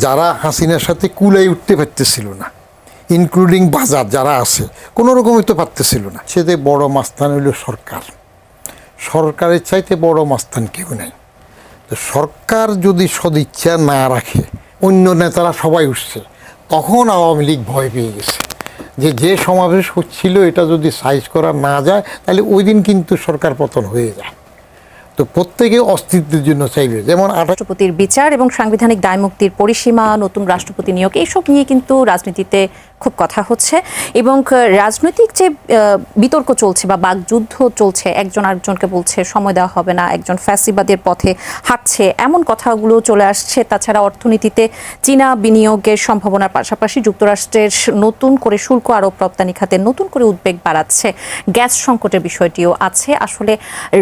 যারা হাসিনার সাথে কুলাই উঠতে পারতেছিল না, ইনক্লুডিং বাজার যারা আছে, কোনো রকমই তো পারতেছিল না। সেতে বড় মাস্তান হইল সরকার। সরকারের চাইতে বড় মাস্তান কেউ নাই। তো সরকার যদি সদিচ্ছা না রাখে, অন্য নেতারা সবাই উঠছে, তখন আওয়ামী লীগ ভয় পেয়ে গেছে যে সমাবেশ হচ্ছিল এটা যদি সাইজ করা না যায় তাহলে ওই দিন কিন্তু সরকার পতন হয়ে যায়। তো প্রত্যেকে অস্তিত্বের জন্য চাইবে। যেমন রাষ্ট্রপতির বিচার এবং সাংবিধানিক দায়মুক্তির পরিসীমা, নতুন রাষ্ট্রপতি নিয়োগ, এইসব নিয়ে কিন্তু রাজনীতিতে খুব কথা হচ্ছে এবং রাজনৈতিক যে বিতর্ক চলছে বা বাকযুদ্ধ চলছে, একজন আরেকজনকে বলছে সময় দেওয়া হবে না, একজন ফ্যাসিবাদের পথে হাঁটছে, এমন কথাগুলো চলে আসছে। তাছাড়া অর্থনীতিতে চীনা বিনিয়োগের সম্ভাবনার পাশাপাশি যুক্তরাষ্ট্রের নতুন করে শুল্ক আরোপ রপ্তানি খাতে নতুন করে উদ্বেগ বাড়াচ্ছে। গ্যাস সংকটের বিষয়টিও আছে। আসলে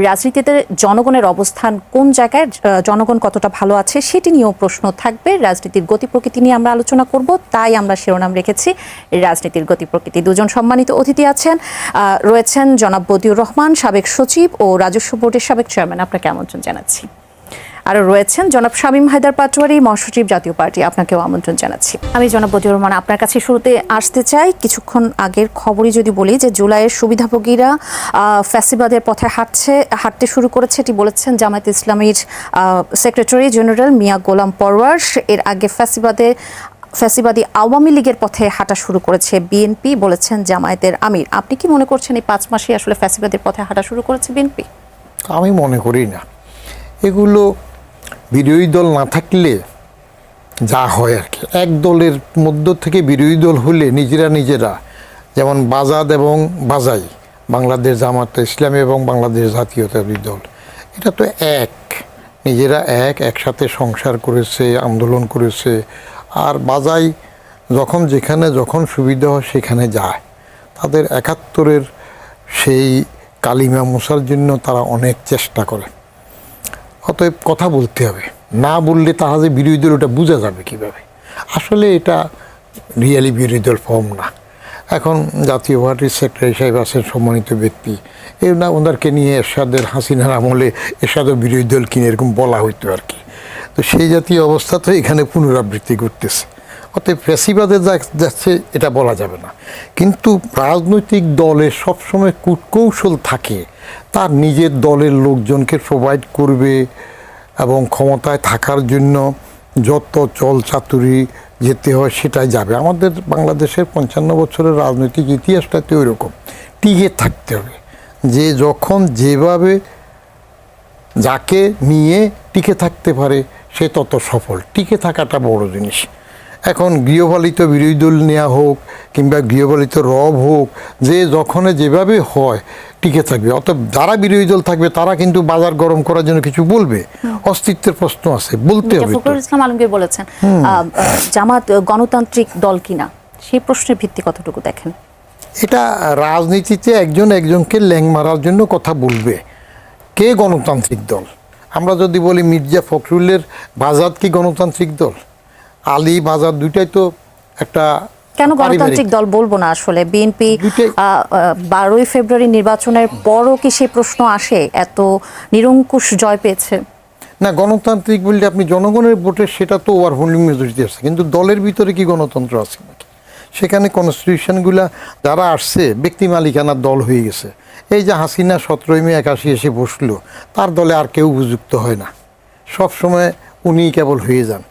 রাজনীতিতে জনগণের অবস্থান কোন জায়গায়, জনগণ কতটা ভালো আছে সেটি নিয়েও প্রশ্ন থাকবে। রাজনীতির গতি প্রকৃতি নিয়ে আমরা আলোচনা করব, তাই আমরা শিরোনাম রেখেছি রাজনীতির গতি প্রকৃতি। দুজন সম্মানিত অতিথি আছেন, রয়েছেন জনাব বদিউর রহমান, সাবেক সচিব ও রাজস্ব বোর্ডের সাবেক চেয়ারম্যান, আপনাকে আমন্ত্রণ জানাচ্ছি। আরও রয়েছেন জনাব শামীম হায়দার পাটোয়ারি, মহাসচিব জাতীয় পার্টি, আপনাকেও আমন্ত্রণ জানাচ্ছি। আমি জনাব বদিউর রহমান আপনার কাছে শুরুতে আসতে চাই। কিছুক্ষণ আগের খবরই যদি বলি যে জুলাইয়ের সুবিধাভোগীরা ফ্যাসিবাদের পথে হাঁটতে শুরু করেছে, এটি বলেছেন জামায়াত ইসলামীর সেক্রেটারি জেনারেল মিয়া গোলাম পরওয়ার। এর আগে ফ্যাসিবাদী আওয়ামী লীগের পথে হাঁটা শুরু করেছে বিএনপি, বলেছেন জামায়াতের আমির। আপনি কি মনে করছেন এই 5 মাসে আসলে ফ্যাসিবাদের পথে হাঁটা শুরু করেছে বিএনপি? আমি মনে করি না। এগুলো বিরোধী দল না থাকলে যা হয় আর কি, এক দলের মধ্য থেকে বিরোধী দল হলে নিজেরা, যেমন বাজাদ এবং বাজাই, বাংলাদেশ জামায়াত ইসলামী এবং বাংলাদেশ জাতীয়তাবাদী দল, এটা তো নিজেরা একসাথে সংসার করেছে, আন্দোলন করেছে। আর বাজাই যখন সুবিধা হয় সেখানে যায়। তাদের 71-এর সেই কালিমা মোছার জন্য তারা অনেক চেষ্টা করে। অতএব কথা বলতে হবে, না বললে তারা যে বিরোধী দল ওটা বোঝা যাবে কীভাবে? আসলে এটা রিয়েলি বিরোধী দল ফর্ম না। এখন জাতীয় পার্টির সেক্রেটারি সাহেব আছেন, সম্মানিত ব্যক্তি, ওনাদেরকে নিয়ে এরশাদের, হাসিনার আমলে এরশাদও বিরোধী দল কিনে এরকম বলা হইতো আর কি। তো সেই জাতীয় অবস্থা তো এখানে পুনরাবৃত্তি করতেছে। অতএব ফ্যাসিবাদে যাচ্ছে এটা বলা যাবে না। কিন্তু রাজনৈতিক দলের সবসময় কূটকৌশল থাকে, তার নিজের দলের লোকজনকে প্রোভাইড করবে এবং ক্ষমতায় থাকার জন্য যত চাতুরি যেতে হয় সেটাই যাবে। আমাদের বাংলাদেশের 55 বছরের রাজনৈতিক ইতিহাসটাতে ওই রকম টিকে থাকতে হবে, যে যখন যেভাবে যাকে নিয়ে টিকে থাকতে পারে সে তত সফল। টিকে থাকাটা বড় জিনিস। এখন গৃহপালিত বিরোধী দল নেওয়া হোক কিংবা গৃহপালিত রব হোক, যে যখন যেভাবে হয় টিকে থাকবে। অতএব যারা বিরোধী দল থাকবে তারা কিন্তু বাজার গরম করার জন্য কিছু বলবে, অস্তিত্বের প্রশ্ন আছে, বলতে হবে। ফখরুল ইসলাম আলমগীর বলেছেন জামাত গণতান্ত্রিক দল কিনা, সেই প্রশ্নের ভিত্তি কতটুকু দেখেন? এটা রাজনীতিতে একজনকে ল্যাং মারার জন্য কথা বলবে। কে গণতান্ত্রিক দল? আমরা যদি বলি মির্জা ফখরুলের বাজাদ কি গণতান্ত্রিক দল? আলী বাজার দুইটাই তো একটা, কেন গণতান্ত্রিক দল বলবো না? আসলে বিএনপি 12ই ফেব্রুয়ারি নির্বাচনের পরও কি সেই প্রশ্ন আসে? এত নিরঙ্কুশ জয় পেয়েছে। না, গণতান্ত্রিক বললে আপনি জনগণের ভোটে সেটা তো ওভারওয়েলমিং মেজরিটি আছে, কিন্তু দলের ভিতরে কি গণতন্ত্র আছে নাকি? সেখানে কনস্টিটিউশনগুলা যারা আসছে ব্যক্তি মালিকানার দল হয়ে গেছে। এই যে হাসিনা 17 মে 81 এসে বসলো, তার দলে আর কেউ উপযুক্ত হয় না, সবসময় উনিই কেবল হয়ে যান।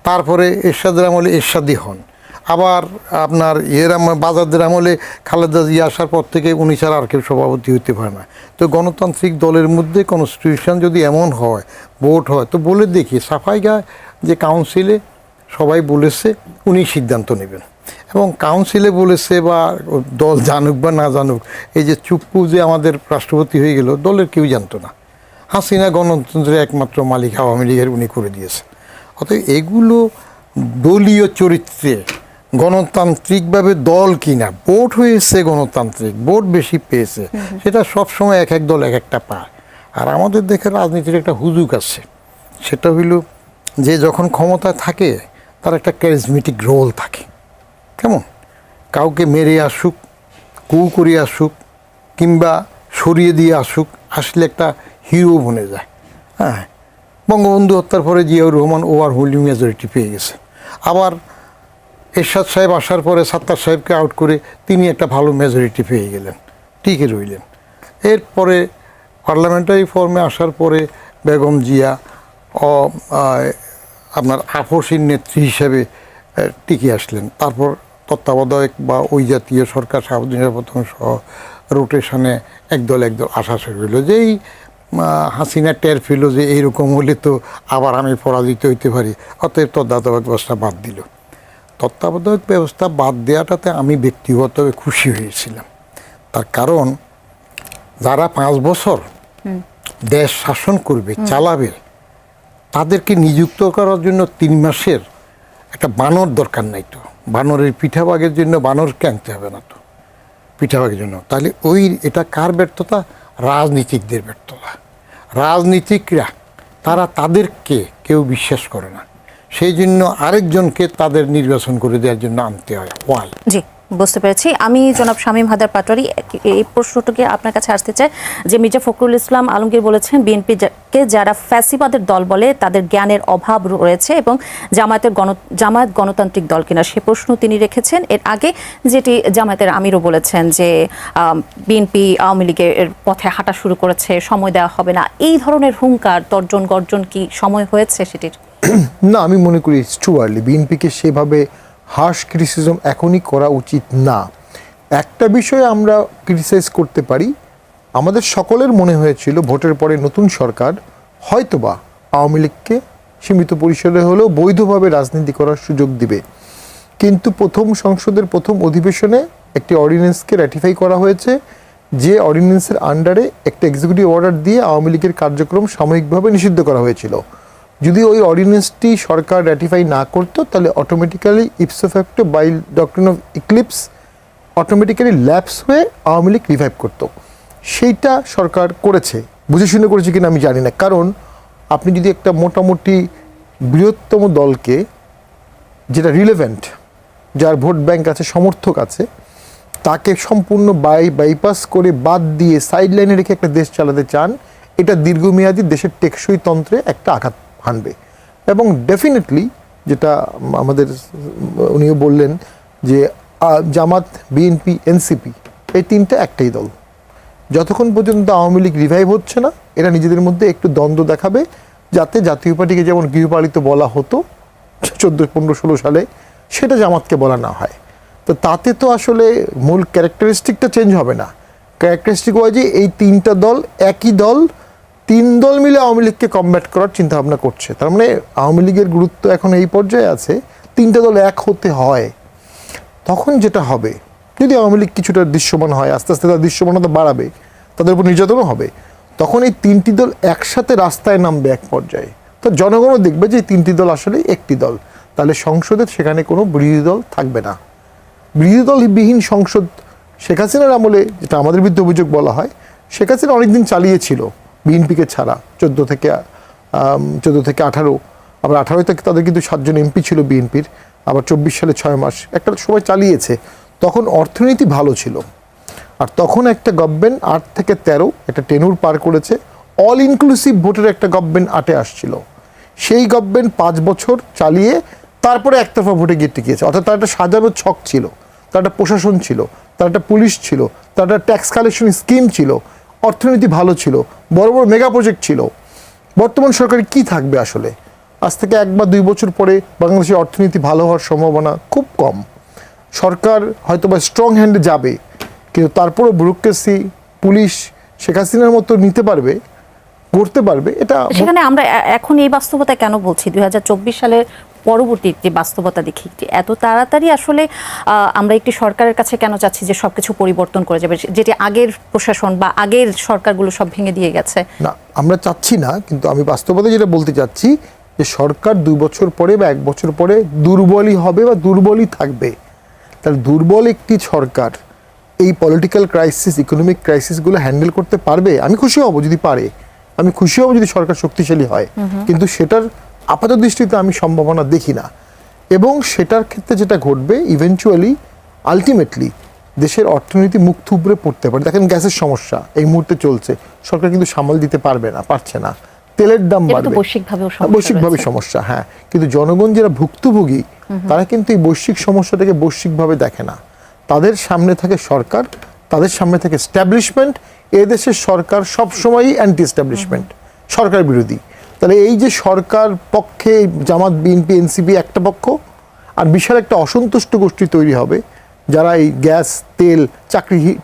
তারপরে এরশাদের আমলে এরশাদি হন, আবার আপনার বাজারদের আমলে খালেদা জিয়া আসার পর থেকে উনি ছাড়া আর কেউ সভাপতি হতে পারে না। তো গণতান্ত্রিক দলের মধ্যে কনস্টিটিউশন যদি এমন হয়, ভোট হয়, তো বলে দেখি সাফাই গায় যে কাউন্সিলে সবাই বলেছে উনি সিদ্ধান্ত নেবেন, এবং কাউন্সিলে বলেছে বা দল জানুক বা না জানুক, এই যে চুপ্পু যে আমাদের রাষ্ট্রপতি হয়ে গেল, দলের কেউ জানতো না। হাসিনা গণতন্ত্রের একমাত্র মালিক আওয়ামী লীগের, উনি করে দিয়েছে। অতএব এগুলো দলীয় চরিত্রে গণতান্ত্রিকভাবে দল কিনা, ভোট হয়েছে গণতান্ত্রিক, ভোট বেশি পেয়েছে, সেটা সবসময় এক দল একটা পায়। আর আমাদের দেখে রাজনীতির একটা হুজুক আছে, সেটা হইল যে যখন ক্ষমতায় থাকে তার একটা ক্যারিজমেটিক রোল থাকে। কেমন? কাউকে মেরে আসুক, কু করে আসুক, কিংবা সরিয়ে দিয়ে আসুক, আসলে একটা হিরো বনে যায়। হ্যাঁ, বঙ্গবন্ধু হত্যার পরে জিয়াউর রহমান ওভারওয়েলমিং মেজরিটি পেয়ে গেছে। আবার এরশাদ সাহেব আসার পরে সাত্তার সাহেবকে আউট করে তিনি একটা ভালো মেজরিটি পেয়ে গেলেন, টিকে রইলেন। এরপরে পার্লামেন্টারি ফর্মে আসার পরে বেগম জিয়া আপনার আপসীর নেত্রী হিসেবে টিকে আসলেন। তারপর তত্ত্বাবধায়ক বা ওই জাতীয় সরকার শাহাবুদ্দিন প্রথম সহ রোটেশনে একদল আসা শুরু হলো। যেই হাসিনা টের ফেল যে এইরকম হলে তো আবার আমি পরাজিত হইতে পারি, অতএব তত্ত্বাবধায়ক ব্যবস্থা বাদ দিল। তত্ত্বাবধায়ক ব্যবস্থা বাদ দেওয়াটাতে আমি ব্যক্তিগতভাবে খুশি হয়েছিলাম। তার কারণ যারা 5 বছর দেশ শাসন করবে, চালাবে, তাদেরকে নিযুক্ত করার জন্য 3 মাসের একটা বানর দরকার নাই। তো বানরের পিঠাভাগের জন্য বানরকে আনতে হবে না তো পিঠাভাগের জন্য। তাহলে এটা কার ব্যর্থতা? রাজনীতিকদের ব্যর্থতা। রাজনীতিকরা তাদেরকে কেউ বিশ্বাস করে না, সেই জন্য আরেকজনকে তাদের নির্বাচন করে দেওয়ার জন্য আনতে হয়। ওয়াই? জি, বুঝতে পেরেছি। আমি জনাব শামীম হায়দার পাটোয়ারী এই প্রশ্নটাকে আপনার কাছে আসতে চাই যে মির্জা ফখরুল ইসলাম আলমগীর বলেছেন বিএনপিকে যারা ফ্যাসিবাদের দল বলে তাদের জ্ঞানের অভাব রয়েছে এবং জামায়াত গণতান্ত্রিক দল কিনা সে প্রশ্ন তিনি রেখেছেন। এর আগে যেটি জামায়াতের আমিরও বলেছেন যে বিএনপি আওয়ামী লীগের পথে হাঁটা শুরু করেছে, সময় দেওয়া হবে না। এই ধরনের হুঙ্কার তর্জন গর্জন কি সময় হয়েছে সেটির? না, আমি মনে করি ইটস টু আর্লি। বিএনপিকে সেভাবে হার্শ ক্রিটিসিজম এখনই করা উচিত না। একটা বিষয়ে আমরা ক্রিটিসাইজ করতে পারি, আমাদের সকলের মনে হয়েছিল ভোটের পরে নতুন সরকার হয়তোবা আওয়ামী লীগকে সীমিত পরিসরে হলেও বৈধভাবে রাজনীতি করার সুযোগ দিবে, কিন্তু সংসদের প্রথম অধিবেশনে একটি অর্ডিন্যান্সকে র্যাটিফাই করা হয়েছে, যে অর্ডিন্যান্সের আন্ডারে একটা এক্সিকিউটিভ অর্ডার দিয়ে আওয়ামী লীগের কার্যক্রম সাময়িকভাবে নিষিদ্ধ করা হয়েছিল। যদি ওই অর্ডিন্যান্সটি সরকার র্যাটিফাই না করতো তাহলে automatically ipso facto by doctrine of eclipse automatically lapse হয়ে আওয়ামী লীগ রিভাইভ করতো। সেইটা সরকার করেছে, বুঝে শুনে করেছে কিনা আমি জানি না। কারণ আপনি যদি একটা মোটামুটি বৃহত্তম দলকে, যেটা রিলেভেন্ট, যার ভোট ব্যাংক আছে, সমর্থক আছে, তাকে সম্পূর্ণ বাইপাস করে বাদ দিয়ে সাইড লাইনে রেখে একটা দেশ চালাতে চান, এটা দীর্ঘমেয়াদী দেশের টেকসই তন্ত্রে একটা আঘাত হানবে। এবং ডেফিনেটলি যেটা আমাদের উনিও বললেন যে জামাত, বিএনপি, এনসিপি এই তিনটা একটাই দল। যতক্ষণ পর্যন্ত আওয়ামী লীগ রিভাইভ হচ্ছে না, এরা নিজেদের মধ্যে একটু দ্বন্দ্ব দেখাবে, যাতে জাতীয় পার্টিকে যেমন গৃহপালিত বলা হতো 14, 15, 16 সালে, সেটা জামাতকে বলা না হয়। তো তাতে তো আসলে মূল ক্যারেক্টারিস্টিকটা চেঞ্জ হবে না। ক্যারেক্টারিস্টিক হয় যে এই তিনটা দল একই দল, 3 দল মিলে আওয়ামী লীগকে কমব্যাট করার চিন্তা ভাবনা করছে। তার মানে আওয়ামী লীগের গুরুত্ব এখন এই পর্যায়ে আছে, 3টা দল এক হতে হয়। তখন যেটা হবে, যদি আওয়ামী লীগ কিছুটা দৃশ্যমান হয়, আস্তে আস্তে তার দৃশ্যমানতা বাড়াবে, তাদের উপর নির্যাতনও হবে, তখন এই 3টি দল একসাথে রাস্তায় নামবে এক পর্যায়ে। তো জনগণও দেখবে যে এই 3টি দল আসলে একটি দল। তাহলে সংসদে সেখানে কোনো বিরোধী দল থাকবে না। বিরোধী দলবিহীন সংসদ শেখ হাসিনার আমলে, যেটা আমাদের বিরুদ্ধে অভিযোগ বলা হয়, শেখ হাসিনা অনেকদিন চালিয়েছিল বিএনপিকে ছাড়া, 14 থেকে 18, আবার 18 থেকে তাদের কিন্তু 7 জন এমপি ছিল বিএনপির, আবার 24 সালে 6 মাস একটা সময় চালিয়েছে। তখন অর্থনীতি ভালো ছিল, আর তখন একটা গভর্নমেন্ট 8 থেকে 13 একটা টেনুর পার করেছে, অল ইনক্লুসিভ ভোটের একটা গভর্নমেন্ট 8-এ আসছিল। সেই গভর্নমেন্ট 5 বছর চালিয়ে তারপরে একতরফা ভোটে গিয়ে টিকিয়েছে। অর্থাৎ তার একটা সাজানো ছক ছিল, তার একটা প্রশাসন ছিল, তার একটা পুলিশ ছিল, তার একটা ট্যাক্স কালেকশন স্কিম ছিল, অর্থনীতি ভালো ছিল, বড় বড় মেগা প্রজেক্ট ছিল। বর্তমান সরকারের কি থাকবে আসলে? আজ থেকে 1 বা 2 বছর পরে বাংলাদেশের অর্থনীতি ভালো হওয়ার সম্ভাবনা খুব কম। সরকার হয়তো বা স্ট্রং হ্যান্ডে যাবে, কিন্তু তারপরও ব্যুরোক্রেসি, পুলিশ শেখ হাসিনার মতো নিতে পারবে, করতে পারবে। এটা সেখানে আমরা এখন এই বাস্তবতা কেন বলছি, 2024 সালের পরবর্তী যে বাস্তবতা দেখি, এত তাড়াতাড়ি আসলে আমরা একটি সরকারের কাছে কেন চাচ্ছি যে সবকিছু পরিবর্তন করে যাবে, যেটি আগের প্রশাসন বা আগের সরকারগুলো সব ভেঙে দিয়ে গেছে? না, আমরা চাচ্ছি না, কিন্তু আমি বাস্তবতা যেটা বলতে চাচ্ছি যে সরকার 2 বছর পরে বা 1 বছর পরে দুর্বলই হবে বা দুর্বলই থাকবে। তাহলে দুর্বল একটি সরকার এই পলিটিক্যাল ক্রাইসিস, ইকোনমিক ক্রাইসিসগুলো হ্যান্ডেল করতে পারবে? আমি খুশি হব যদি পারে, আমি খুশি হব যদি সরকার শক্তিশালী হয়, কিন্তু সেটার আপাত দৃষ্টিতে আমি সম্ভাবনা দেখি না। এবং সেটার ক্ষেত্রে যেটা ঘটবে, ইভেনচুয়ালি আলটিমেটলি দেশের অর্থনীতি মুখ থুবড়ে পড়তে পারে। দেখেন গ্যাসের সমস্যা এই মুহূর্তে চলছে, সরকার কিন্তু সামাল দিতে পারছে না। তেলের দাম বাড়বে, বৈশ্বিকভাবে সমস্যা, হ্যাঁ। কিন্তু জনগণ যারা ভুক্তভোগী, তারা কিন্তু এই বৈশ্বিক সমস্যাটাকে বৈশ্বিকভাবে দেখে না। তাদের সামনে থাকে সরকার, তাদের সামনে থাকে এস্টাবলিশমেন্ট। এদেশের সরকার সবসময়ই অ্যান্টি এস্টাবলিশমেন্ট, সরকার বিরোধী। তাহলে এই যে সরকার পক্ষে জামাত, বিএনপি, এনসিপি একটা পক্ষ, আর বিশাল একটা অসন্তুষ্ট গোষ্ঠী তৈরি হবে যারা এই গ্যাস, তেল,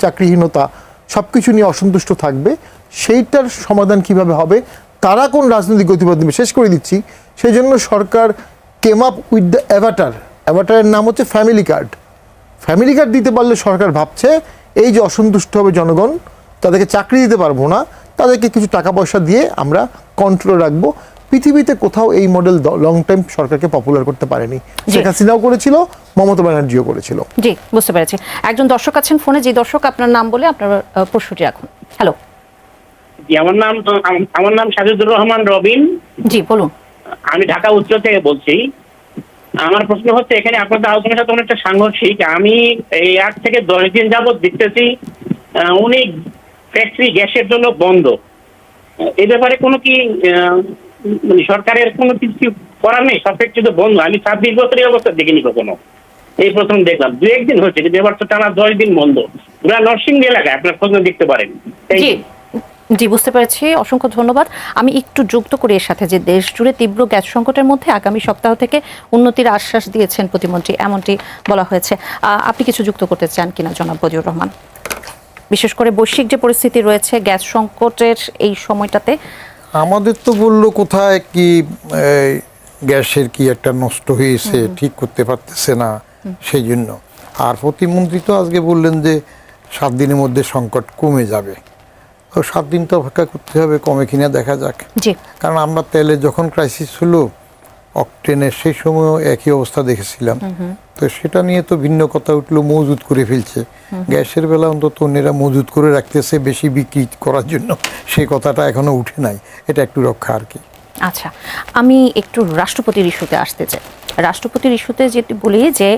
চাকরিহীনতা সব কিছু নিয়ে অসন্তুষ্ট থাকবে। সেইটার সমাধান কিভাবে হবে, তারা কোন রাজনৈতিক গতিপথ নেবে, শেষ করে দিচ্ছি। সেই জন্য সরকার কেম আপ উইথ দ্য অ্যাভাটারের নাম হচ্ছে ফ্যামিলি কার্ড। ফ্যামিলি কার্ড দিতে পারলে সরকার ভাবছে এই যে অসন্তুষ্ট হবে জনগণ, তাদেরকে চাকরি দিতে পারবো না, তাদেরকে কিছু টাকা পয়সা দিয়ে আমরা কন্ট্রোলে রাখবো। পৃথিবীতে কোথাও এই মডেল লং টাইম সরকারকে পপুলার করতে পারেনি। শেখ হাসিনাও করেছিল, মমতা ব্যানার্জিও করেছিল। জি, বুঝতে পেরেছি। একজন দর্শক আছেন ফোনে। যে দর্শক, আপনার নাম বলে আপনার প্রশ্নটি রাখুন। হ্যালো। জি, আমার নাম সাজিদুর রহমান রবিন। জি, বলুন। আমি ঢাকা উত্তর থেকে বলছি। আমার প্রশ্ন হচ্ছে, এখানে আপনাদের আলোচনার সাথে অনেকটা সাংঘর্ষিক। আমি এই 8 থেকে 10 দিন যাবত দেখতেছি উনি ফ্যাক্টরি গ্যাসের জন্য বন্ধ। এই ব্যাপারে কোনো কি মানে সরকারের কোনো কিছু করার নেই? সব ফ্যাক্টরি তো বন্ধ। আমি 26 বছর এই অবস্থা দেখিনি কখনো, এই প্রথম দেখলাম। 2-1 দিন হয়েছে, কিন্তু এবার তো টানা 10 দিন বন্ধ। পুরা নরসিংদী এলাকায় আপনার খোঁজ দেখতে পারেন। জি জি, বুঝতে পেরেছি। অসংখ্য ধন্যবাদ। আমি একটু যুক্ত করি এর সাথে যে দেশ জুড়ে তীব্র গ্যাস সংকটের মধ্যে আগামী সপ্তাহ থেকে উন্নতির আশ্বাস দিয়েছেন প্রতিমন্ত্রী, এমনটি বলা হয়েছে। আপনি কিছু যুক্ত করতে চান কিনা জনাব বদিউর রহমান? বিশেষ করে বৈশ্বিক যে পরিস্থিতি রয়েছে গ্যাস সংকটের এই সময়টাতে। আমাদের তো বললো কোথায় কি গ্যাসের কি একটা নষ্ট হয়েছে, ঠিক করতে পারতেছে না, সেই জন্য। আর প্রতিমন্ত্রী তো আজকে বললেন যে 7 দিনের মধ্যে সংকট কমে যাবে। তো 7 দিন তো অপেক্ষা করতে হবে, কমে কিনা দেখা যাক। জি, কারণ আমরা তেলে যখন ক্রাইসিস হলো, অকটেনের সেই সময়ও একই অবস্থা দেখেছিলাম। তো সেটা নিয়ে তো ভিন্ন কথা উঠলো, মজুত করে ফেলছে। গ্যাসের বেলা অন্তত অন্যেরা মজুত করে রাখতেছে বেশি বিক্রি করার জন্য, সেই কথাটা এখনো উঠে নাই। এটা একটু রক্ষা আর কি। আচ্ছা, আমি একটু রাষ্ট্রপতির ইস্যুতে আসতে চাই। রাষ্ট্রপতির ইস্যুতে যেটি বলি যে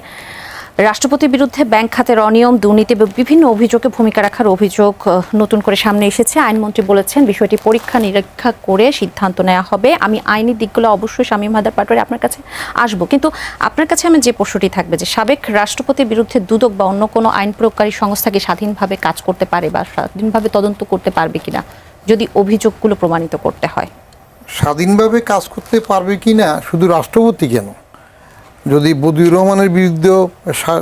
রাষ্ট্রপতির বিরুদ্ধে ব্যাংক খাতের অনিয়ম, দুর্নীতি এবং বিভিন্ন অভিযোগে ভূমিকা রাখার অভিযোগ নতুন করে সামনে এসেছে। আইনমন্ত্রী বলেছেন বিষয়টি পরীক্ষা নিরীক্ষা করে সিদ্ধান্ত নেওয়া হবে। আমি আইনি দিকগুলো অবশ্যই শামীম হায়দার পাটোয়ারি আপনার কাছে আসবো, কিন্তু আপনার কাছে আমার যে প্রশ্নটি থাকবে যে সাবেক রাষ্ট্রপতির বিরুদ্ধে দুদক বা অন্য কোনো আইন প্রয়োগকারী সংস্থা কি স্বাধীনভাবে কাজ করতে পারে বা স্বাধীনভাবে তদন্ত করতে পারবে কিনা যদি অভিযোগগুলো প্রমাণিত করতে হয়? স্বাধীনভাবে কাজ করতে পারবে কি না শুধু রাষ্ট্রপতি কেন, যদি বদিউর রহমানের বিরুদ্ধেও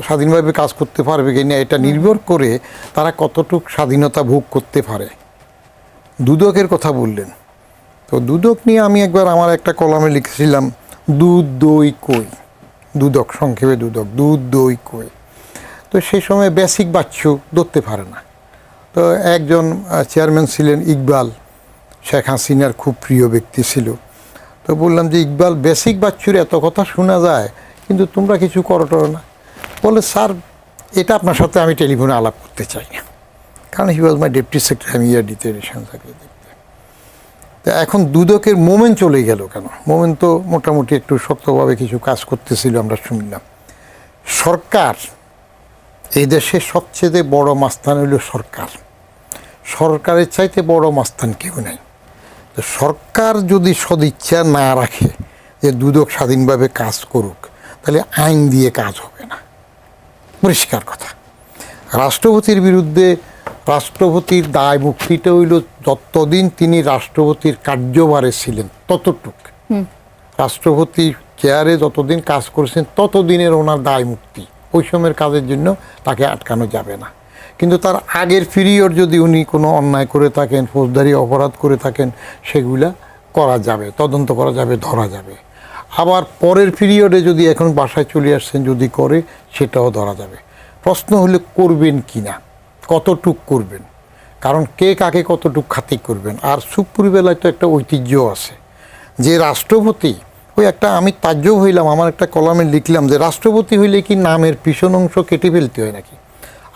স্বাধীনভাবে কাজ করতে পারবে কি না এটা নির্ভর করে তারা কতটুক স্বাধীনতা ভোগ করতে পারে। দুদকের কথা বললেন, তো দুদক নিয়ে আমি একবার আমার একটা কলামে লিখেছিলাম, দুধ দই কই। দুদক, সংক্ষেপে দুদক, দুধ দই কই। তো সেই সময় বেসিক বাচ্চু ধরতে পারে না। তো একজন চেয়ারম্যান ছিলেন ইকবাল, শেখ হাসিনার খুব প্রিয় ব্যক্তি ছিল। তো বললাম যে ইকবাল, বেসিক বাচ্চুর এত কথা শোনা যায়, কিন্তু তোমরা কিছু করো না। বলে, স্যার এটা আপনার সাথে আমি টেলিফোনে আলাপ করতে চাই না, কারণ হি ওয়াজ মাই ডেপুটি সেক্রেটারি, আমি ইয়ারডিতে রেশন চাকরি দেখতে। তো এখন দুদকের মোমেন্ট চলে গেল কেন? মোমেন্ট তো মোটামুটি একটু শক্তভাবে কিছু কাজ করতেছিল, আমরা শুনলাম। সরকার, এই দেশের সবচেয়ে বড় মাস্তান হইল সরকার। সরকারের চাইতে বড় মাস্তান কেউ নেই। তো সরকার যদি সদিচ্ছা না রাখে যে দুদক স্বাধীনভাবে কাজ করুক, তাহলে আইন দিয়ে কাজ হবে না, পরিষ্কার কথা। রাষ্ট্রপতির বিরুদ্ধে রাষ্ট্রপতির দায় মুক্তিটা হইল যতদিন তিনি রাষ্ট্রপতির কার্যভারে ছিলেন ততটুক। রাষ্ট্রপতি চেয়ারে যতদিন কাজ করেছেন ততদিনের ওনার দায় মুক্তি, ওই সময়ের কাজের জন্য তাকে আটকানো যাবে না। কিন্তু তার আগের পিরিয়ড যদি উনি কোনো অন্যায় করে থাকেন, ফৌজদারি অপরাধ করে থাকেন, সেগুলা করা যাবে, তদন্ত করা যাবে, ধরা যাবে। আবার পরের পিরিয়ডে যদি এখন বাসায় চলে আসছেন যদি করে, সেটাও ধরা যাবে। প্রশ্ন হলে করবেন কি না, কতটুক করবেন, কারণ কে কাকে কতটুক খাতির করবেন। আর সুপ্রিম বেলায় তো একটা ঐতিহ্য আছে যে রাষ্ট্রপতি, ওই একটা আমি তাজ্জব হইলাম, আমার একটা কলামে লিখলাম যে রাষ্ট্রপতি হইলে কি নামের পিছন অংশ কেটে ফেলতে হয় নাকি?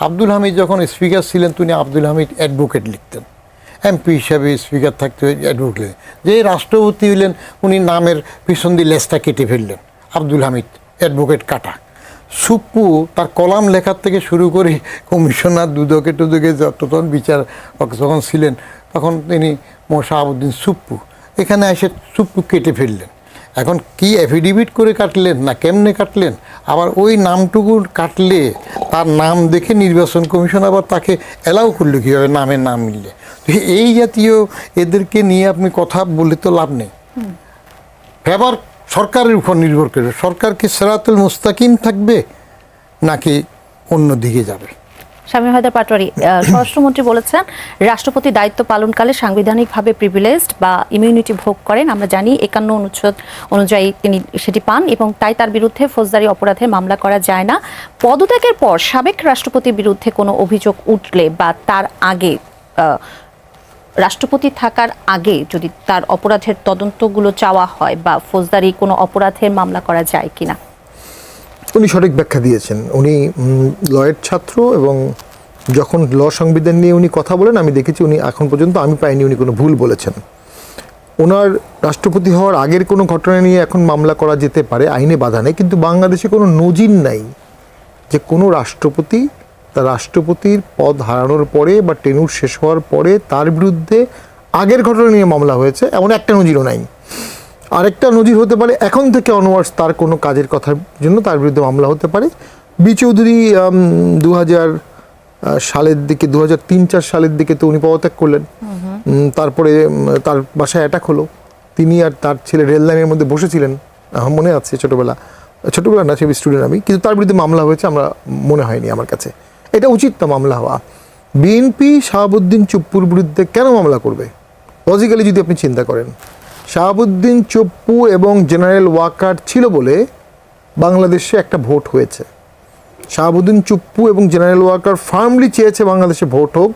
আব্দুল হামিদ যখন স্পিকার ছিলেন তিনি আব্দুল হামিদ অ্যাডভোকেট লিখতেন, এমপি হিসাবে স্পিকার থাকতে অ্যাডভোকেট। যে রাষ্ট্রপতি হইলেন উনি নামের পিছন দিয়ে লেজটা কেটে ফেললেন, আব্দুল হামিদ অ্যাডভোকেট কাটা। সুপ্পু তার কলাম লেখার থেকে শুরু করে কমিশনার দুদকে টুদকে যতক্ষণ বিচার যখন ছিলেন তখন তিনি শাহাবুদ্দিন সুপ্পু, এখানে এসে সুপ্পু কেটে ফেললেন। এখন কি অ্যাফিডেভিট করে কাটলেন না কেমনে কাটলেন, আবার ওই নামটুকু কাটলে তার নাম দেখে নির্বাচন কমিশন আবার তাকে অ্যালাউ করলো কীভাবে নামের নাম মিললে। তো এই জাতীয় এদেরকে নিয়ে আপনি কথা বলে তো লাভ নেই। ফেভার সরকারের উপর নির্ভর করবে, সরকার কি সিরাতুল মুস্তাকিম থাকবে নাকি অন্য দিকে যাবে। শামীম হায়দার পাটোয়ারি, স্বরাষ্ট্রমন্ত্রী বলেছেন রাষ্ট্রপতি দায়িত্ব পালনকালে সাংবিধানিকভাবে প্রিভিলেজড বা ইমিউনিটি ভোগ করেন। আমরা জানি 51 অনুচ্ছেদ অনুযায়ী তিনি সেটি পান এবং তাই তার বিরুদ্ধে ফৌজদারি অপরাধে মামলা করা যায় না। পদত্যাগের পর সাবেক রাষ্ট্রপতির বিরুদ্ধে কোনো অভিযোগ উঠলে বা তার আগে রাষ্ট্রপতি থাকার আগে যদি তার অপরাধের তদন্তগুলো চাওয়া হয় বা ফৌজদারি কোনো অপরাধের মামলা করা যায় কিনা। উনি সঠিক ব্যাখ্যা দিয়েছেন। উনি লয়ের ছাত্র এবং যখন ল সংবিধান নিয়ে উনি কথা বলেন আমি দেখেছি উনি এখন পর্যন্ত আমি পাইনি উনি কোনো ভুল বলেছেন। ওনার রাষ্ট্রপতি হওয়ার আগের কোনো ঘটনা নিয়ে এখন মামলা করা যেতে পারে, আইনে বাধা নেই, কিন্তু বাংলাদেশে কোনো নজির নাই যে কোনো রাষ্ট্রপতি তার রাষ্ট্রপতির পদ হারানোর পরে বা টেনুর শেষ হওয়ার পরে তার বিরুদ্ধে আগের ঘটনা নিয়ে মামলা হয়েছে, এমন একটা নজিরও নাই। আরেকটা নজির হতে পারে এখন থেকে অনওয়ার্ডস তার কোনো কাজের কথার জন্য তার বিরুদ্ধে মামলা হতে পারে। বি চৌধুরী 2000 সালের দিকে 2003-4 সালের দিকে তো উনি পদত্যাগ করলেন, তারপরে তার বাসায় অ্যাটাক হলো, তিনি আর তার ছেলে রেল লাইনের মধ্যে বসেছিলেন, আমার মনে আছে ছোটোবেলা না সে স্টুডেন্ট আমি, কিন্তু তার বিরুদ্ধে মামলা হয়েছে আমরা মনে হয়নি আমার কাছে। এটা উচিত না মামলা হওয়া। বিএনপি শাহাবুদ্দিন চুপ্পুর বিরুদ্ধে কেন মামলা করবে? লজিক্যালি যদি আপনি চিন্তা করেন, শাহাবুদ্দিন চুপ্পু এবং জেনারেল ওয়াকার ছিল বলে বাংলাদেশে একটা ভোট হয়েছে। শাহাবুদ্দিন চুপ্পু এবং জেনারেল ওয়াকার ফার্মলি চেয়েছে বাংলাদেশে ভোট হোক,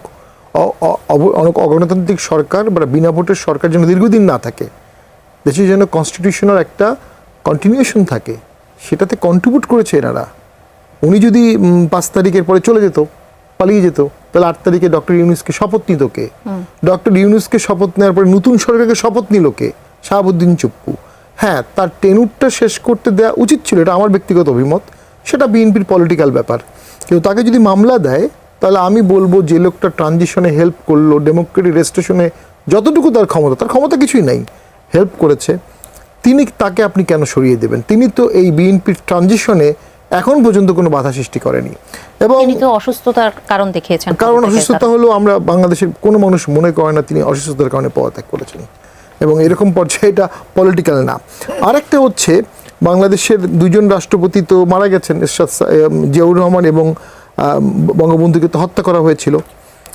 অনেক অগণতান্ত্রিক সরকার বা বিনা ভোটের সরকার যেন দীর্ঘদিন না থাকে, দেশের যেন কনস্টিটিউশনাল একটা কন্টিনিউশন থাকে, সেটাতে কন্ট্রিবিউট করেছে এনারা। উনি যদি 5 তারিখের পরে চলে যেত, পালিয়ে যেত, তাহলে 8 তারিখে ডক্টর ইউনূসকে শপথ নিত কে? ডক্টর ইউনূসকে শপথ নেওয়ার পরে নতুন সরকারকে শপথ নিল কে? শাহাবুদ্দিন চুপ্পু। হ্যাঁ, তার টেনুরটা শেষ করতে দেওয়া উচিত ছিল, এটা আমার ব্যক্তিগত অভিমত, সেটা বিএনপির পলিটিক্যাল ব্যাপার। কিন্তু তাকে যদি মামলা দেয় তাহলে আমি বলবো যে লোকটা ট্রানজিশনে হেল্প করলো, ডেমোক্রেটিক রেস্টোরেশনে যতটুকু তার ক্ষমতা কিছুই নাই, হেল্প করেছে, তাকে আপনি কেন সরিয়ে দেবেন? তিনি তো এই বিএনপির ট্রানজিশনে এখন পর্যন্ত কোনো বাধা সৃষ্টি করেনি এবং তিনি তো অসুস্থতার কারণ দেখিয়েছেন। কারণ অসুস্থতা হলো, আমরা বাংলাদেশের কোনো মানুষ মনে করে না তিনি অসুস্থতার কারণে পদত্যাগ করেছেন, এবং এরকম পর্যায়ে এটা পলিটিক্যাল না। আরেকটা হচ্ছে বাংলাদেশের 2জন রাষ্ট্রপতি তো মারা গেছেন, জিয়াউর রহমান এবং বঙ্গবন্ধুকে তো হত্যা করা হয়েছিল।